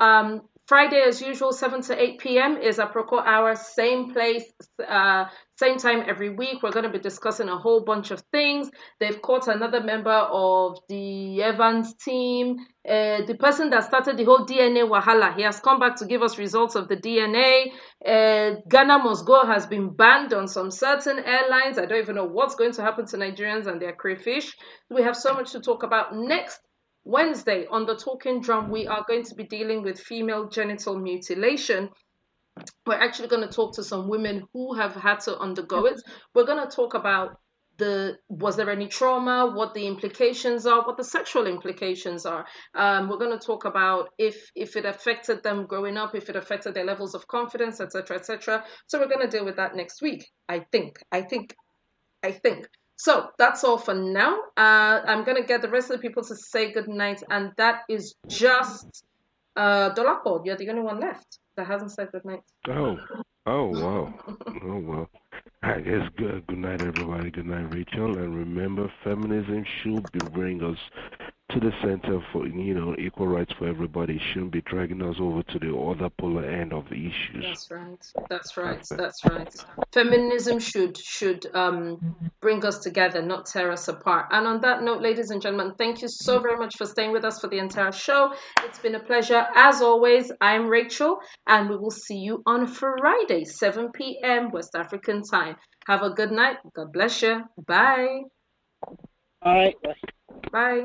Friday, as usual, 7 to 8 p.m. is Aproko Hour, same place, same time every week. We're going to be discussing a whole bunch of things. They've caught another member of the Evans team. The person that started the whole DNA wahala, he has come back to give us results of the DNA. Ghana Must Go has been banned on some certain airlines. I don't even know what's going to happen to Nigerians and their crayfish. We have so much to talk about. Next Wednesday on the Talking Drum, we are going to be dealing with female genital mutilation. We're actually going to talk to some women who have had to undergo it. We're going to talk about was there any trauma, what the implications are, what the sexual implications are. We're going to talk about if it affected them growing up, if it affected their levels of confidence, etc., etc. So we're going to deal with that next week. I think. So that's all for now. I'm going to get the rest of the people to say good night, and that is just Dolapo. You're the only one left that hasn't said good night. Oh wow. Oh well. I guess good night, everybody. Good night, Rachel. And remember, feminism should bring us to the center for equal rights for everybody. It shouldn't be dragging us over to the other polar end of the issues. That's right. Feminism should bring us together, not tear us apart. And on that note, ladies and gentlemen, thank you so very much for staying with us for the entire show. It's been a pleasure. As always, I'm Rachel, and we will see you on Friday, 7 p.m. West African time. Have a good night. God bless you. Bye. Bye. Bye.